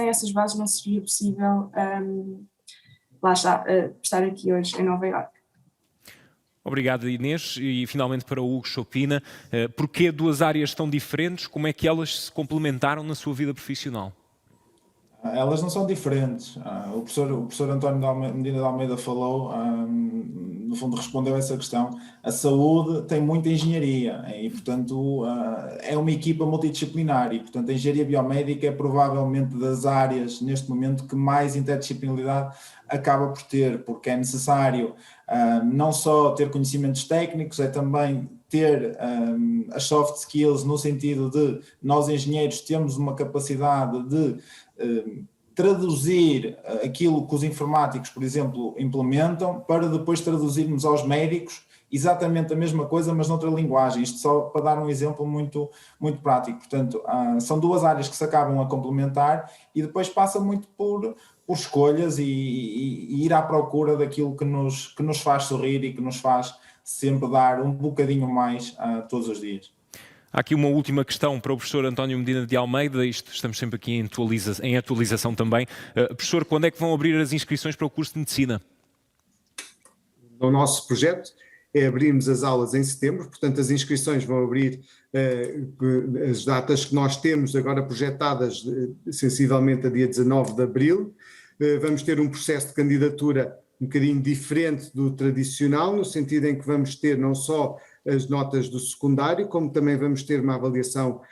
essas bases não seria possível lá está, estar aqui hoje em Nova Iorque. Obrigado, Inês. E finalmente para o Hugo Chopina, porquê duas áreas tão diferentes? Como é que elas se complementaram na sua vida profissional? Elas não são diferentes. O professor António Medina de Almeida falou, no fundo respondeu a essa questão. A saúde tem muita engenharia e, portanto, é uma equipa multidisciplinar e, portanto, a engenharia biomédica é provavelmente das áreas, neste momento, que mais interdisciplinaridade acaba por ter, porque é necessário não só ter conhecimentos técnicos, é também ter as soft skills no sentido de nós engenheiros temos uma capacidade de traduzir aquilo que os informáticos, por exemplo, implementam para depois traduzirmos aos médicos exatamente a mesma coisa, mas noutra linguagem. Isto só para dar um exemplo muito, muito prático. Portanto, são duas áreas que se acabam a complementar e depois passa muito por escolhas e ir à procura daquilo que nos faz sorrir e que nos faz sempre dar um bocadinho mais todos os dias. Há aqui uma última questão para o professor António Medina de Almeida, estamos sempre aqui em atualização também. Professor, quando é que vão abrir as inscrições para o curso de Medicina? O nosso projeto é abrirmos as aulas em setembro, portanto as inscrições vão abrir, as datas que nós temos agora projetadas sensivelmente a dia 19 de abril. Vamos ter um processo de candidatura um bocadinho diferente do tradicional, no sentido em que vamos ter não só as notas do secundário, como também vamos ter uma avaliação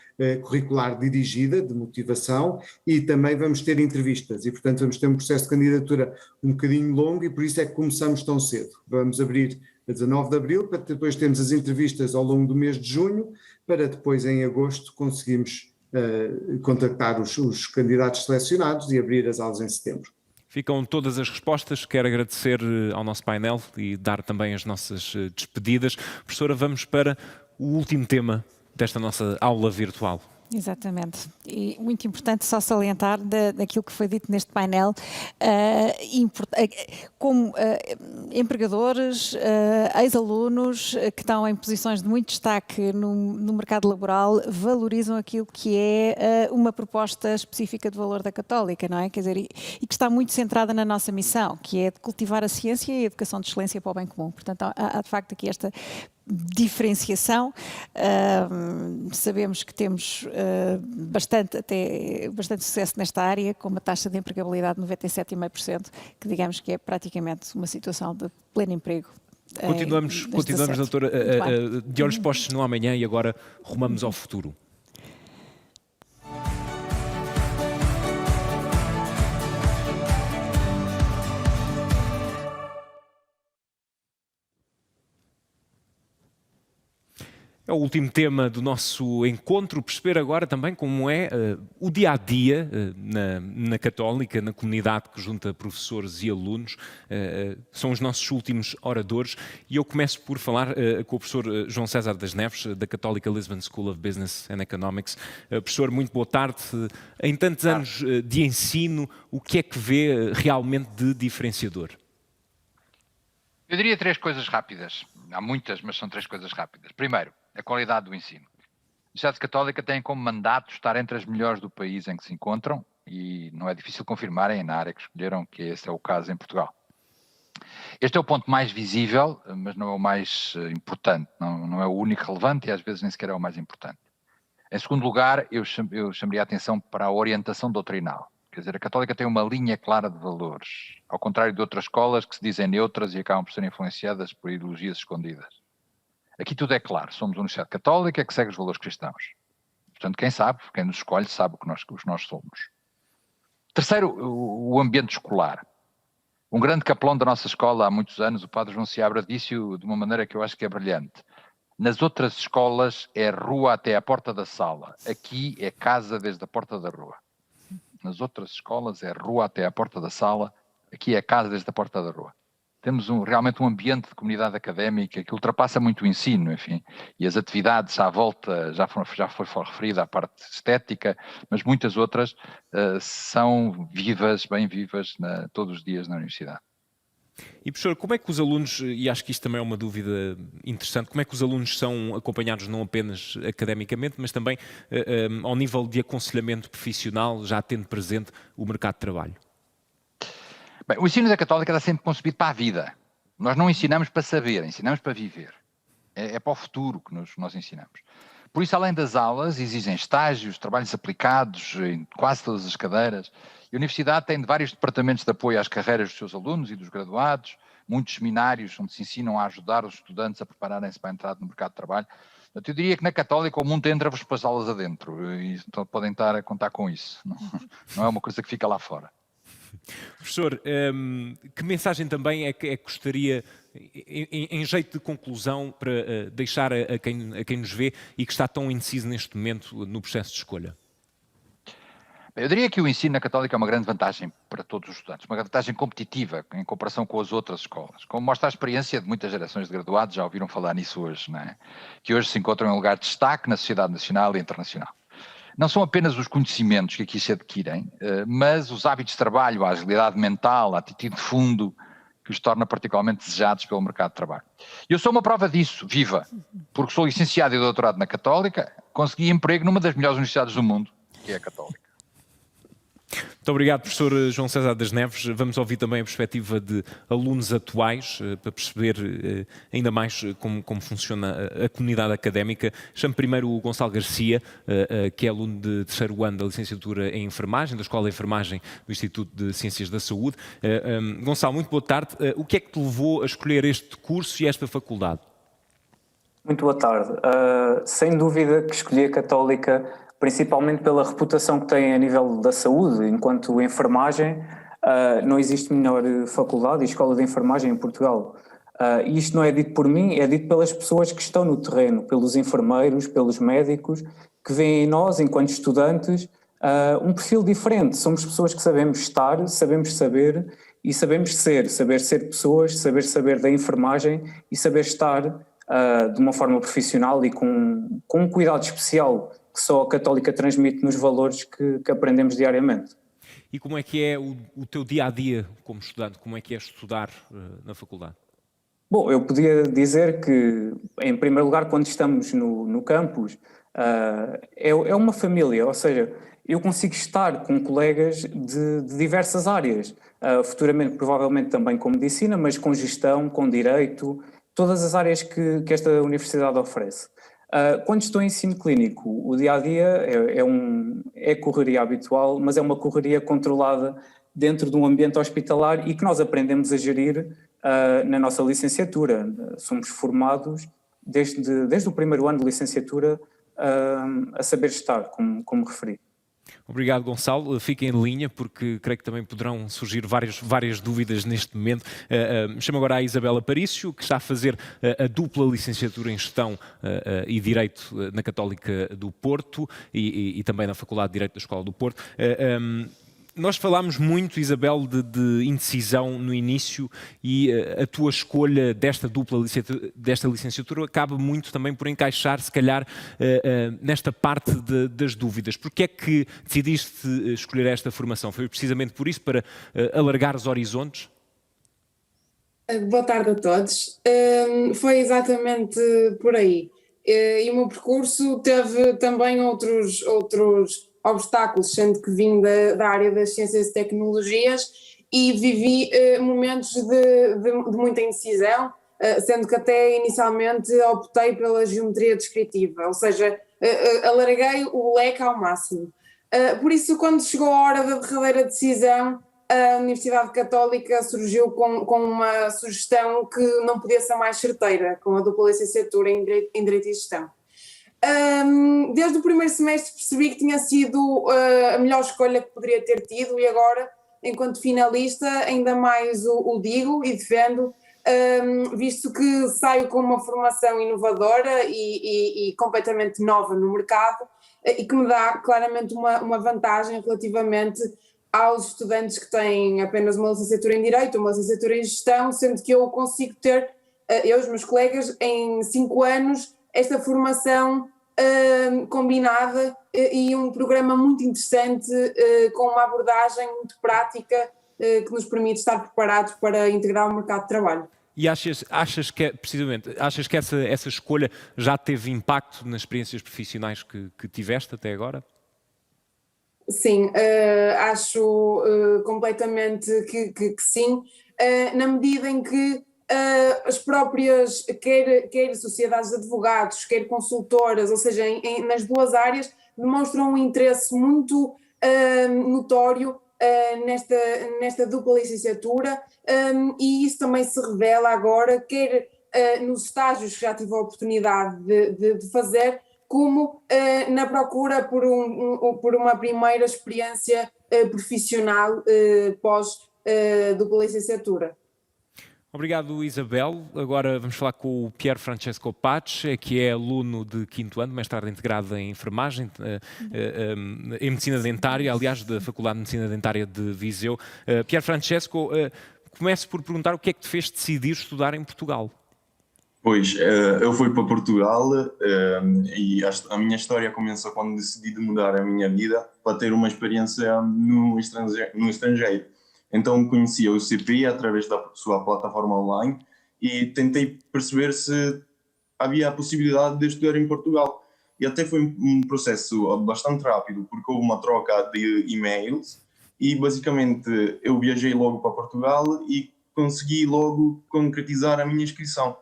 curricular dirigida, de motivação, e também vamos ter entrevistas, e portanto vamos ter um processo de candidatura um bocadinho longo, e por isso é que começamos tão cedo. Vamos abrir a 19 de abril, para depois termos as entrevistas ao longo do mês de junho, para depois em agosto conseguirmos contactar os candidatos selecionados e abrir as aulas em setembro. Ficam todas as respostas. Quero agradecer ao nosso painel e dar também as nossas despedidas. Professora, vamos para o último tema desta nossa aula virtual. Exatamente. E muito importante só salientar daquilo que foi dito neste painel, como empregadores, ex-alunos que estão em posições de muito destaque no mercado laboral, valorizam aquilo que é uma proposta específica de valor da Católica, não é? Quer dizer, e que está muito centrada na nossa missão, que é de cultivar a ciência e a educação de excelência para o bem comum. Portanto, há de facto aqui esta diferenciação. Sabemos que temos bastante sucesso nesta área, com uma taxa de empregabilidade de 97,5%, que digamos que é praticamente uma situação de pleno emprego. Continuamos, doutora, de olhos postos no amanhã, e agora rumamos ao futuro. É o último tema do nosso encontro, perceber agora também como é o dia-a-dia na Católica, na comunidade que junta professores e alunos. São os nossos últimos oradores, e eu começo por falar com o professor João César das Neves, da Católica Lisbon School of Business and Economics. Professor, muito boa tarde. Em tantos anos de ensino, o que é que vê realmente de diferenciador? Eu diria 3 coisas rápidas. Há muitas, mas são 3 coisas rápidas. Primeiro, a qualidade do ensino. A Universidade Católica tem como mandato estar entre as melhores do país em que se encontram, e não é difícil confirmarem na área que escolheram que esse é o caso em Portugal. Este é o ponto mais visível, mas não é o mais importante, não é o único relevante, e às vezes nem sequer é o mais importante. Em segundo lugar, eu chamaria a atenção para a orientação doutrinal. Quer dizer, a Católica tem uma linha clara de valores, ao contrário de outras escolas que se dizem neutras e acabam por ser influenciadas por ideologias escondidas. Aqui tudo é claro, somos uma Universidade Católica que segue os valores cristãos. Portanto, quem nos escolhe sabe o que nós somos. Terceiro, o ambiente escolar. Um grande capelão da nossa escola há muitos anos, o Padre João Seabra, disse-o de uma maneira que eu acho que é brilhante. Nas outras escolas é rua até à porta da sala, aqui é casa desde a porta da rua. Nas outras escolas é rua até à porta da sala, aqui é casa desde a porta da rua. Temos realmente um ambiente de comunidade académica que ultrapassa muito o ensino, enfim, e as atividades à volta, já foi referida à parte estética, mas muitas outras são vivas, bem vivas, todos os dias na universidade. E professor, como é que os alunos, e acho que isto também é uma dúvida interessante, como é que os alunos são acompanhados não apenas academicamente, mas também ao nível de aconselhamento profissional, já tendo presente o mercado de trabalho? Bem, o ensino da Católica está sempre concebido para a vida. Nós não ensinamos para saber, ensinamos para viver. É para o futuro que nós ensinamos. Por isso, além das aulas, exigem estágios, trabalhos aplicados em quase todas as cadeiras. A Universidade tem vários departamentos de apoio às carreiras dos seus alunos e dos graduados, muitos seminários onde se ensinam a ajudar os estudantes a prepararem-se para a entrada no mercado de trabalho. Eu diria que na Católica o mundo entra-vos pelas aulas adentro, e então podem estar a contar com isso. Não é uma coisa que fica lá fora. Professor, que mensagem também é que gostaria, em jeito de conclusão, para deixar a quem nos vê e que está tão indeciso neste momento no processo de escolha? Eu diria que o ensino na Católica é uma grande vantagem para todos os estudantes, uma vantagem competitiva em comparação com as outras escolas. Como mostra a experiência de muitas gerações de graduados, já ouviram falar nisso hoje, não é? Que hoje se encontram em lugar de destaque na sociedade nacional e internacional. Não são apenas os conhecimentos que aqui se adquirem, mas os hábitos de trabalho, a agilidade mental, a atitude de fundo, que os torna particularmente desejados pelo mercado de trabalho. Eu sou uma prova disso, viva, porque sou licenciado e doutorado na Católica, consegui emprego numa das melhores universidades do mundo, que é a Católica. Muito obrigado, professor João César das Neves. Vamos ouvir também a perspectiva de alunos atuais, para perceber ainda mais como funciona a comunidade académica. Chamo primeiro o Gonçalo Garcia, que é aluno de terceiro ano da licenciatura em enfermagem, da Escola de Enfermagem do Instituto de Ciências da Saúde. Gonçalo, muito boa tarde. O que é que te levou a escolher este curso e esta faculdade? Muito boa tarde. Sem dúvida que escolhi a Católica principalmente pela reputação que tem a nível da saúde. Enquanto enfermagem, não existe melhor faculdade e escola de enfermagem em Portugal. E isto não é dito por mim, é dito pelas pessoas que estão no terreno, pelos enfermeiros, pelos médicos, que veem em nós, enquanto estudantes, um perfil diferente. Somos pessoas que sabemos estar, sabemos saber e sabemos saber ser pessoas, saber da enfermagem e saber estar de uma forma profissional e com um cuidado especial que só a Católica transmite nos valores que aprendemos diariamente. E como é que é o teu dia-a-dia como estudante? Como é que é estudar na faculdade? Bom, eu podia dizer que, em primeiro lugar, quando estamos no campus, é uma família, ou seja, eu consigo estar com colegas de diversas áreas, futuramente provavelmente também com medicina, mas com gestão, com direito, todas as áreas que esta universidade oferece. Quando estou em ensino clínico, o dia-a-dia é correria habitual, mas é uma correria controlada dentro de um ambiente hospitalar e que nós aprendemos a gerir na nossa licenciatura. Somos formados desde o primeiro ano de licenciatura a saber estar, como referi. Obrigado, Gonçalo. Fiquem em linha, porque creio que também poderão surgir várias dúvidas neste momento. Chamo agora a Isabela Parício, que está a fazer a dupla licenciatura em Gestão e Direito na Católica do Porto e também na Faculdade de Direito da Escola do Porto. Nós falámos muito, Isabel, de indecisão no início e a tua escolha desta licenciatura acaba muito também por encaixar, se calhar, nesta parte das dúvidas. Porquê é que decidiste escolher esta formação? Foi precisamente por isso, para alargar os horizontes? Boa tarde a todos. Foi exatamente por aí. E o meu percurso teve também outros obstáculos, sendo que vim da área das ciências e tecnologias e vivi momentos de muita indecisão, sendo que até inicialmente optei pela geometria descritiva, ou seja, alarguei o leque ao máximo. Por isso, quando chegou a hora da derradeira decisão, a Universidade Católica surgiu com uma sugestão que não podia ser mais certeira, com a dupla licenciatura em Direito e Gestão. Desde o primeiro semestre percebi que tinha sido a melhor escolha que poderia ter tido e agora, enquanto finalista, ainda mais o digo e defendo, visto que saio com uma formação inovadora e completamente nova no mercado e que me dá claramente uma vantagem relativamente aos estudantes que têm apenas uma licenciatura em Direito, uma licenciatura em Gestão, sendo que eu consigo ter, eu e os meus colegas, em 5 anos, esta formação combinada e um programa muito interessante com uma abordagem muito prática que nos permite estar preparados para integrar o mercado de trabalho. E achas que essa escolha já teve impacto nas experiências profissionais que tiveste até agora? Sim, acho completamente que sim, na medida em que as próprias, quer sociedades de advogados, quer consultoras, ou seja, nas duas áreas, demonstram um interesse muito notório nesta dupla licenciatura e isso também se revela agora, quer nos estágios que já tive a oportunidade de fazer, como na procura por uma primeira experiência profissional pós dupla licenciatura. Obrigado, Isabel. Agora vamos falar com o Pier Francesco Pace, que é aluno de 5º ano, mestrado integrado em enfermagem, em medicina dentária, aliás, da Faculdade de Medicina Dentária de Viseu. Pier Francesco, começo por perguntar o que é que te fez decidir estudar em Portugal? Pois, eu fui para Portugal e a minha história começou quando decidi mudar a minha vida para ter uma experiência no estrangeiro. Então conheci a UCP através da sua plataforma online e tentei perceber se havia a possibilidade de estudar em Portugal. E até foi um processo bastante rápido, porque houve uma troca de e-mails e basicamente eu viajei logo para Portugal e consegui logo concretizar a minha inscrição.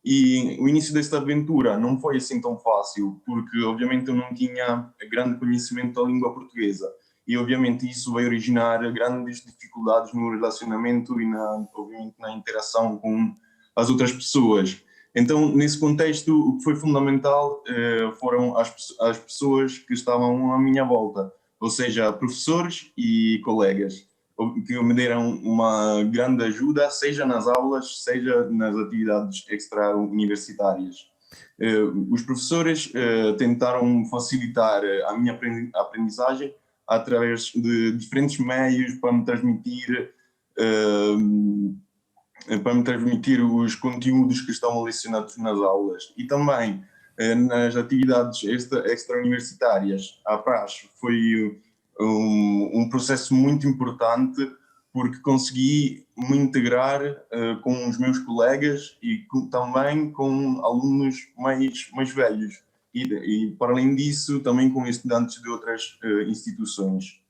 E o início desta aventura não foi assim tão fácil, porque obviamente eu não tinha grande conhecimento da língua portuguesa. E obviamente isso vai originar grandes dificuldades no relacionamento e obviamente na interação com as outras pessoas. Então, nesse contexto, o que foi fundamental foram as pessoas que estavam à minha volta, ou seja, professores e colegas, que me deram uma grande ajuda, seja nas aulas, seja nas atividades extra-universitárias. Os professores tentaram facilitar a minha aprendizagem através de diferentes meios para me transmitir os conteúdos que estão lecionados nas aulas, e também nas atividades extra-universitárias. A praxe foi um processo muito importante, porque consegui me integrar com os meus colegas e também com alunos mais velhos. E, para além disso, também com estudantes de outras instituições.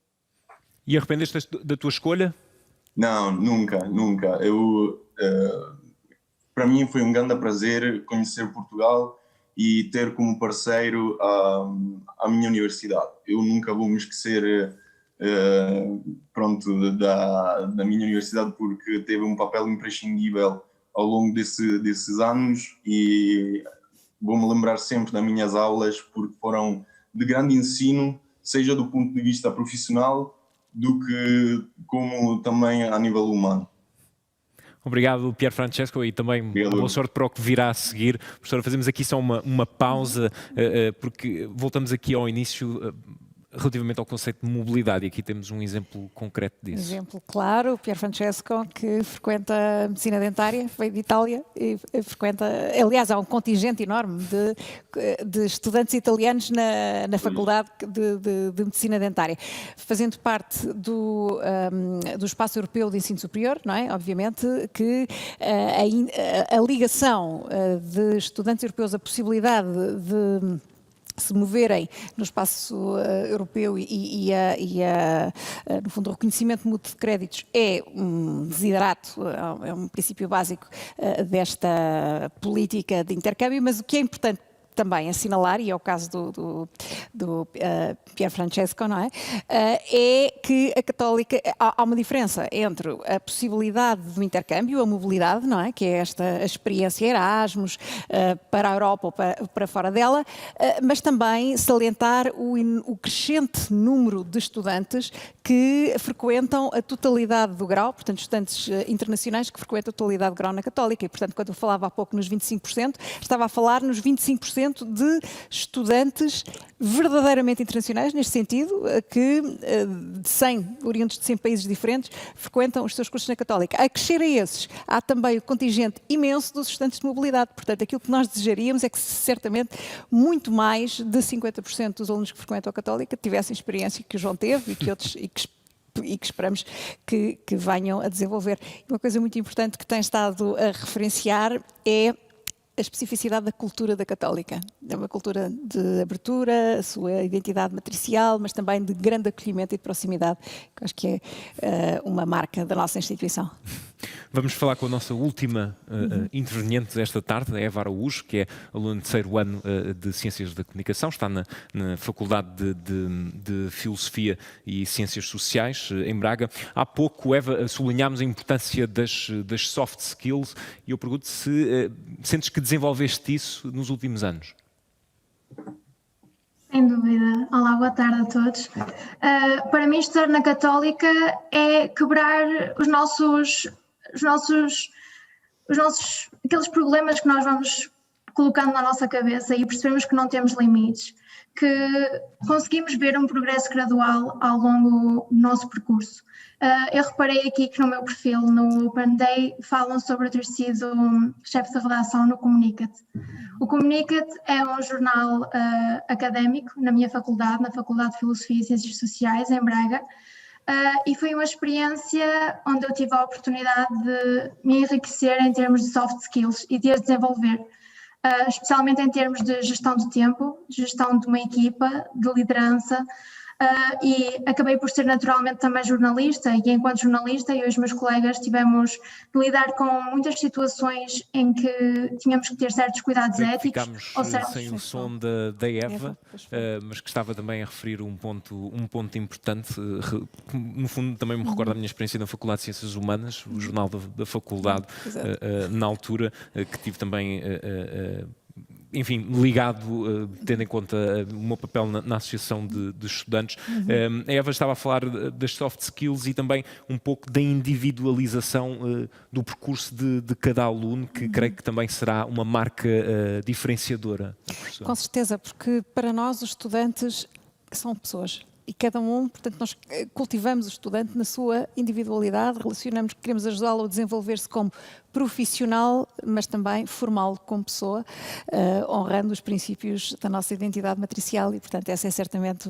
E arrependeste da tua escolha? Não, nunca. Para mim foi um grande prazer conhecer Portugal e ter como parceiro a minha universidade. Eu nunca vou me esquecer da minha universidade, porque teve um papel imprescindível ao longo desses anos, e vou-me lembrar sempre das minhas aulas, porque foram de grande ensino, seja do ponto de vista profissional, como também a nível humano. Obrigado, Pier Francesco, e também boa sorte para o que virá a seguir. Professora, fazemos aqui só uma pausa, porque voltamos aqui ao início relativamente ao conceito de mobilidade, e aqui temos um exemplo concreto disso. Exemplo claro, o Pier Francesco, que frequenta a medicina dentária, veio de Itália e frequenta, aliás, há um contingente enorme de estudantes italianos na Faculdade de Medicina Dentária, fazendo parte do Espaço Europeu de Ensino Superior, não é? Obviamente que a ligação de estudantes europeus, a possibilidade de se moverem no espaço europeu e no fundo, o reconhecimento mútuo de créditos é um desiderato, é um princípio básico desta política de intercâmbio, mas o que é importante também assinalar, e é o caso do Pier Francesco, não é? É que a Católica, há uma diferença entre a possibilidade do intercâmbio, a mobilidade, não é? Que é esta experiência Erasmus para a Europa ou para fora dela, mas também salientar o crescente número de estudantes que frequentam a totalidade do grau, portanto, estudantes internacionais que frequentam a totalidade do grau na Católica. E, portanto, quando eu falava há pouco nos 25%, estava a falar nos 25% de estudantes verdadeiramente internacionais, neste sentido, que de 100, oriundos de 100 países diferentes, frequentam os seus cursos na Católica. A crescer a esses, há também o contingente imenso dos estudantes de mobilidade. Portanto, aquilo que nós desejaríamos é que, certamente, muito mais de 50% dos alunos que frequentam a Católica tivessem experiência que o João teve e que outros... e que esperamos que venham a desenvolver. Uma coisa muito importante que tem estado a referenciar é a especificidade da cultura da Católica. É uma cultura de abertura, a sua identidade matricial, mas também de grande acolhimento e de proximidade, que acho que é uma marca da nossa instituição. Vamos falar com a nossa última interveniente desta tarde, a Eva Araújo, que é aluna de terceiro ano de Ciências da Comunicação, está na Faculdade de Filosofia e Ciências Sociais, em Braga. Há pouco, Eva, sublinhámos a importância das soft skills, e eu pergunto se sentes que desenvolveste isso nos últimos anos. Sem dúvida. Olá, boa tarde a todos. Para mim, estudar na Católica é quebrar aqueles problemas que nós vamos colocando na nossa cabeça e percebemos que não temos limites, que conseguimos ver um progresso gradual ao longo do nosso percurso. Eu reparei aqui que no meu perfil, no Open Day, falam sobre eu ter sido chefe de redação no Comunicate. O Comunicate é um jornal académico na minha faculdade, na Faculdade de Filosofia e Ciências Sociais, em Braga, e foi uma experiência onde eu tive a oportunidade de me enriquecer em termos de soft skills e de as desenvolver, especialmente em termos de gestão de tempo, gestão de uma equipa, de liderança, e acabei por ser naturalmente também jornalista, e enquanto jornalista eu e os meus colegas tivemos de lidar com muitas situações em que tínhamos que ter certos cuidados éticos. Ficámos sem o som da Eva, mas que estava também a referir um ponto importante, no fundo também me recorda a minha experiência na Faculdade de Ciências Humanas, o jornal da faculdade, na altura, que tive também... enfim, ligado, tendo em conta o meu papel na associação de estudantes. A Eva estava a falar das soft skills e também um pouco da individualização do percurso de cada aluno, que creio que também será uma marca diferenciadora. Com certeza, porque para nós os estudantes são pessoas. E cada um, portanto, nós cultivamos o estudante na sua individualidade, relacionamos, queremos ajudá-lo a desenvolver-se como profissional, mas também formal como pessoa, honrando os princípios da nossa identidade matricial e, portanto, essa é certamente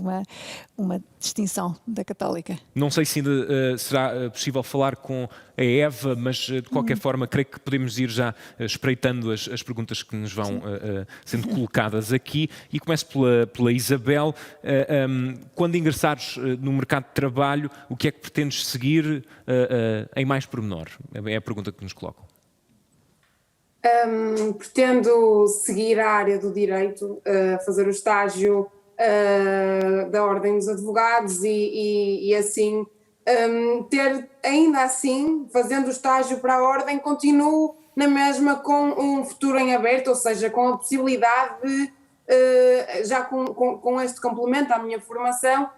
uma distinção da Católica. Não sei se ainda será possível falar com a Eva, mas de qualquer forma creio que podemos ir já espreitando as perguntas que nos vão sendo colocadas aqui, e começo pela Isabel. Quando ingressares no mercado de trabalho, o que é que pretendes seguir em mais pormenor? É a pergunta que nos colocam. Pretendo seguir a área do direito, fazer o estágio da Ordem dos Advogados e assim ter, ainda assim, fazendo o estágio para a Ordem, continuo na mesma com um futuro em aberto, ou seja, com a possibilidade de, já com este complemento à minha formação,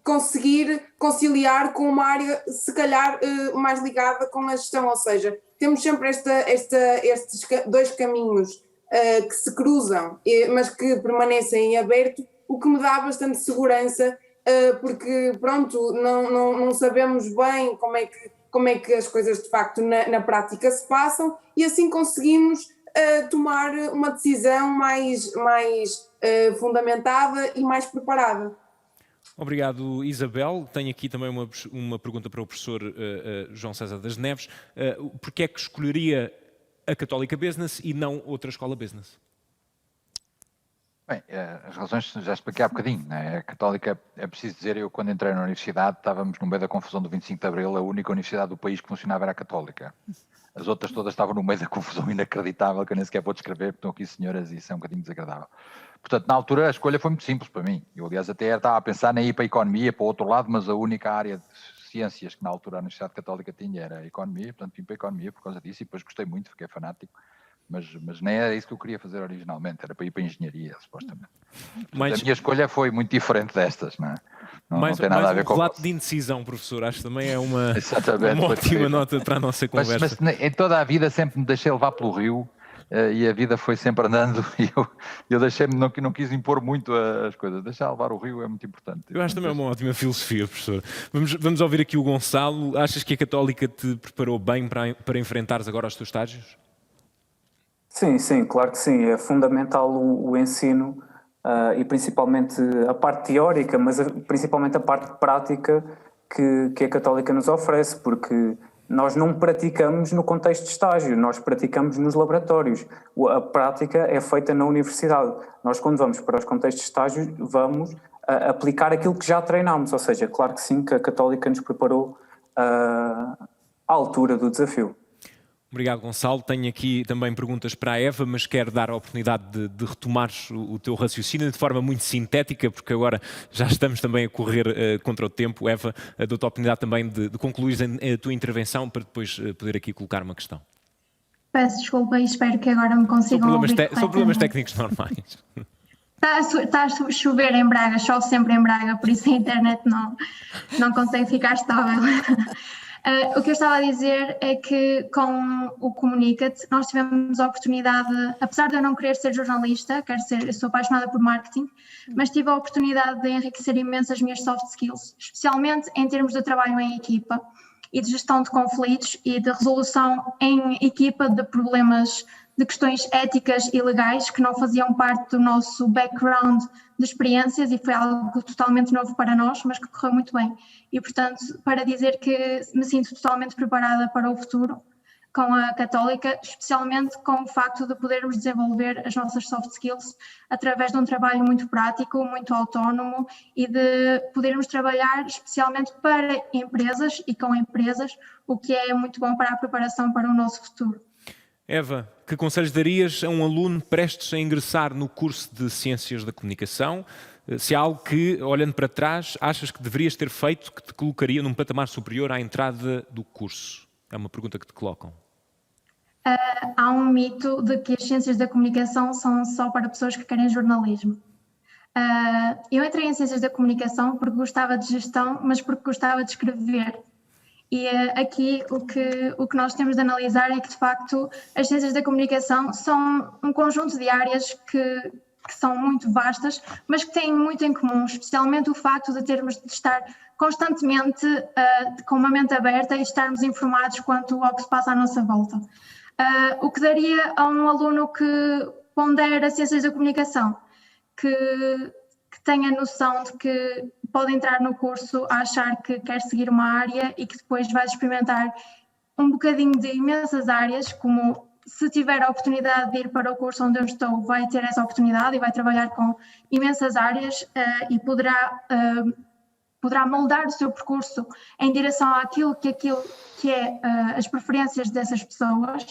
conseguir conciliar com uma área, se calhar, mais ligada com a gestão, ou seja, temos sempre estes dois caminhos que se cruzam, mas que permanecem em aberto, o que me dá bastante segurança, porque, pronto, não sabemos bem como é que as coisas de facto na prática se passam, e assim conseguimos tomar uma decisão mais fundamentada e mais preparada. Obrigado, Isabel. Tenho aqui também uma pergunta para o professor João César das Neves. Porquê é que escolheria a Católica Business e não outra escola business? Bem, as razões já expliquei há bocadinho, né? A Católica, é preciso dizer, eu quando entrei na universidade estávamos no meio da confusão do 25 de Abril, a única universidade do país que funcionava era a Católica. As outras todas estavam no meio da confusão inacreditável, que eu nem sequer vou descrever, porque estão aqui senhoras e isso é um bocadinho desagradável. Portanto, na altura a escolha foi muito simples para mim. Eu, aliás, até estava a pensar em ir para a economia, para o outro lado, mas a única área de ciências que na altura a Universidade Católica tinha era a economia, portanto vim para a economia por causa disso e depois gostei muito, fiquei fanático. Mas nem era isso que eu queria fazer originalmente, era para ir para a engenharia, supostamente. Portanto, a minha escolha foi muito diferente destas, não é? Não tem nada a ver com... relato de indecisão, professor, acho que também é uma ótima possível. nota para a nossa conversa. Mas em toda a vida sempre me deixei levar pelo rio, e a vida foi sempre andando, e eu deixei-me, não quis impor muito as coisas, deixar levar o rio é muito importante. Eu acho também uma ótima filosofia, professor. Vamos ouvir aqui o Gonçalo. Achas que a Católica te preparou bem para enfrentares agora os teus estágios? Sim, claro que sim. É fundamental o ensino e principalmente a parte teórica, mas principalmente a parte prática que a Católica nos oferece, porque nós não praticamos no contexto de estágio, nós praticamos nos laboratórios. A prática é feita na universidade. Nós, quando vamos para os contextos de estágio, vamos aplicar aquilo que já treinámos, ou seja, claro que sim, que a Católica nos preparou à altura do desafio. Obrigado, Gonçalo. Tenho aqui também perguntas para a Eva, mas quero dar a oportunidade de retomares o teu raciocínio de forma muito sintética, porque agora já estamos também a correr contra o tempo. Eva, dou-te a oportunidade também de concluir a tua intervenção para depois poder aqui colocar uma questão. Peço desculpa e espero que agora me consigam ouvir. São problemas técnicos normais. Está a chover em Braga, chove sempre em Braga, por isso a internet não consegue ficar estável. O que eu estava a dizer é que com o Comunica-te nós tivemos a oportunidade, apesar de eu não querer ser jornalista, eu sou apaixonada por marketing, mas tive a oportunidade de enriquecer imenso as minhas soft skills, especialmente em termos de trabalho em equipa e de gestão de conflitos e de resolução em equipa de problemas, de questões éticas e legais que não faziam parte do nosso background de experiências, e foi algo totalmente novo para nós, mas que correu muito bem. E, portanto, para dizer que me sinto totalmente preparada para o futuro, com a Católica, especialmente com o facto de podermos desenvolver as nossas soft skills através de um trabalho muito prático, muito autónomo e de podermos trabalhar especialmente para empresas e com empresas, o que é muito bom para a preparação para o nosso futuro. Eva, que conselhos darias a um aluno prestes a ingressar no curso de Ciências da Comunicação? Se há algo que, olhando para trás, achas que deverias ter feito que te colocaria num patamar superior à entrada do curso? É uma pergunta que te colocam. Há um mito de que as ciências da comunicação são só para pessoas que querem jornalismo. Eu entrei em ciências da comunicação porque gostava de gestão, mas porque gostava de escrever. E aqui o que nós temos de analisar é que, de facto, as ciências da comunicação são um conjunto de áreas que são muito vastas, mas que têm muito em comum, especialmente o facto de termos de estar constantemente com uma mente aberta e estarmos informados quanto ao que se passa à nossa volta. O que daria a um aluno que pondera ciências da comunicação, que tenha noção de que pode entrar no curso a achar que quer seguir uma área e que depois vai experimentar um bocadinho de imensas áreas, como se tiver a oportunidade de ir para o curso onde eu estou, vai ter essa oportunidade e vai trabalhar com imensas áreas e poderá moldar o seu percurso em direção àquilo que é as preferências dessas pessoas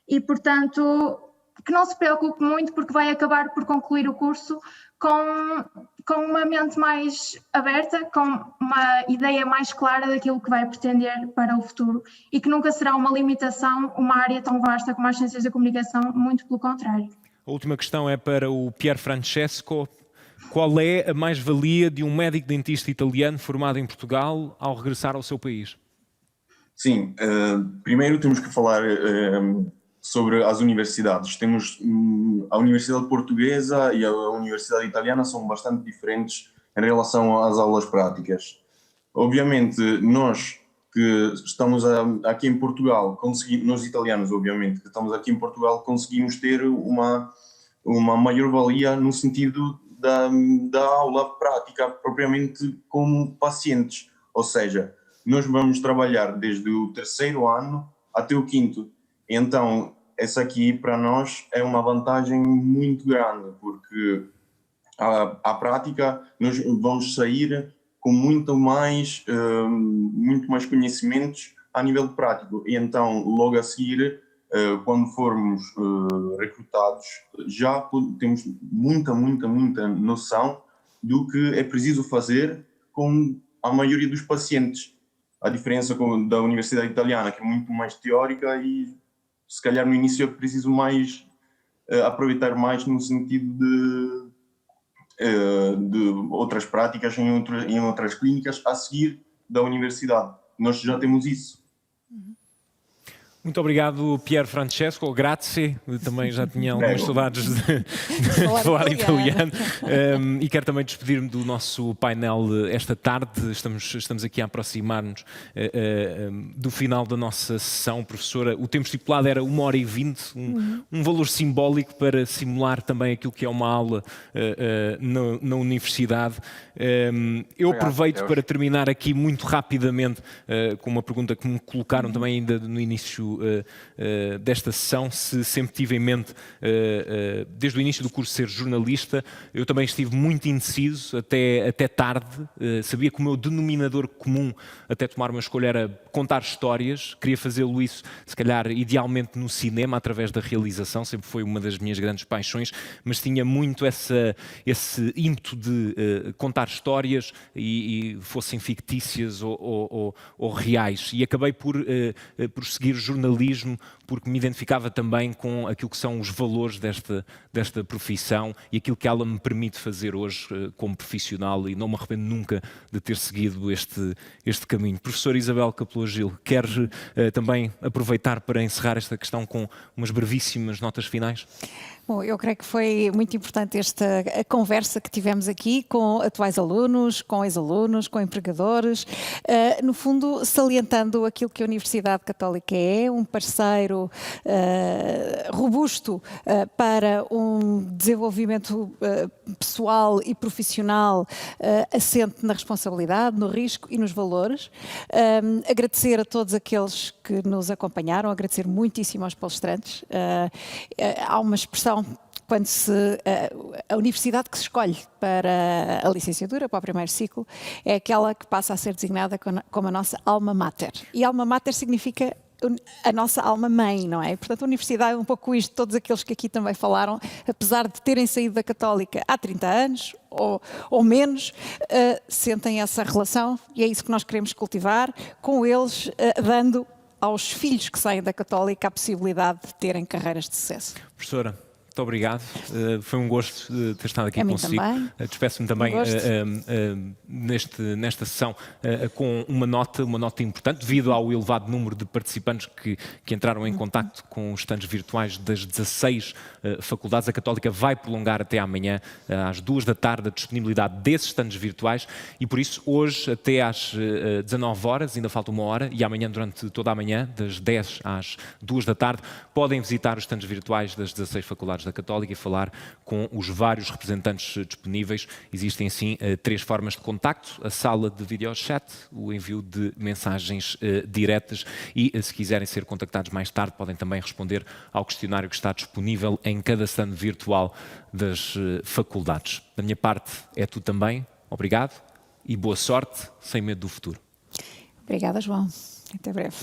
e, portanto, que não se preocupe muito porque vai acabar por concluir o curso com uma mente mais aberta, com uma ideia mais clara daquilo que vai pretender para o futuro e que nunca será uma limitação, uma área tão vasta como as ciências da comunicação, muito pelo contrário. A última questão é para o Pier Francesco. Qual é a mais-valia de um médico dentista italiano formado em Portugal ao regressar ao seu país? Sim, primeiro temos que falar sobre as universidades. Temos a Universidade Portuguesa e a Universidade Italiana são bastante diferentes em relação às aulas práticas. Obviamente, nós que estamos aqui em Portugal, nós italianos, obviamente, que estamos aqui em Portugal, conseguimos ter uma maior valia no sentido da aula prática, propriamente como pacientes. Ou seja, nós vamos trabalhar desde o 3º ano até o 5º. Então, essa aqui para nós é uma vantagem muito grande, porque a prática nós vamos sair com muito mais conhecimentos a nível prático. E então, logo a seguir, quando formos recrutados, já temos muita noção do que é preciso fazer com a maioria dos pacientes. A diferença da Universidade Italiana, que é muito mais teórica e se calhar no início é preciso mais aproveitar mais no sentido de outras práticas em outras clínicas a seguir da universidade. Nós já temos isso. Muito obrigado, Pier Francesco, grazie. Eu também já tinha algumas saudades de falar italiano. E quero também despedir-me do nosso painel esta tarde. Estamos aqui a aproximar-nos do final da nossa sessão, professora. O tempo estipulado era 1h20, um valor simbólico para simular também aquilo que é uma aula na universidade. Eu aproveito para terminar aqui muito rapidamente com uma pergunta que me colocaram também ainda no início desta sessão, se sempre tive em mente, desde o início do curso, ser jornalista. Eu também estive muito indeciso até tarde. Sabia que o meu denominador comum até tomar uma escolha era contar histórias. Queria fazê-lo isso, se calhar, idealmente no cinema, através da realização. Sempre foi uma das minhas grandes paixões, mas tinha muito esse ímpeto de contar histórias e fossem fictícias ou reais. E acabei por seguir jornalismo, porque me identificava também com aquilo que são os valores desta profissão e aquilo que ela me permite fazer hoje como profissional, e não me arrependo nunca de ter seguido este caminho. Professora Isabel Capeloa Gil, quer também aproveitar para encerrar esta questão com umas brevíssimas notas finais? Bom, eu creio que foi muito importante esta conversa que tivemos aqui com atuais alunos, com ex-alunos, com empregadores, no fundo salientando aquilo que a Universidade Católica é, um parceiro terreno robusto para um desenvolvimento pessoal e profissional assente na responsabilidade, no risco e nos valores. Agradecer a todos aqueles que nos acompanharam, agradecer muitíssimo aos palestrantes. Há uma expressão quando a universidade que se escolhe para a licenciatura, para o primeiro ciclo, é aquela que passa a ser designada como a nossa alma mater. E alma mater significa a nossa alma-mãe, não é? Portanto, a universidade é um pouco isto, todos aqueles que aqui também falaram, apesar de terem saído da Católica há 30 anos ou menos, sentem essa relação e é isso que nós queremos cultivar com eles, dando aos filhos que saem da Católica a possibilidade de terem carreiras de sucesso. Professora, muito obrigado. Foi um gosto ter estado aqui consigo. Despeço-me também nesta sessão com uma nota importante, devido ao elevado número de participantes que entraram em contacto com os stands virtuais das 16 faculdades. A Católica vai prolongar até amanhã, às 2 da tarde, a disponibilidade desses stands virtuais e, por isso, hoje até às 19 horas, ainda falta uma hora, e amanhã, durante toda a manhã, das 10 às 2 da tarde, podem visitar os stands virtuais das 16 faculdades da Católica e falar com os vários representantes disponíveis. Existem, assim, 3 formas de contacto: a sala de videochat, o envio de mensagens diretas e, se quiserem ser contactados mais tarde, podem também responder ao questionário que está disponível em cada stand virtual das faculdades. Da minha parte é tudo também. Obrigado e boa sorte, sem medo do futuro. Obrigada, João. Até breve.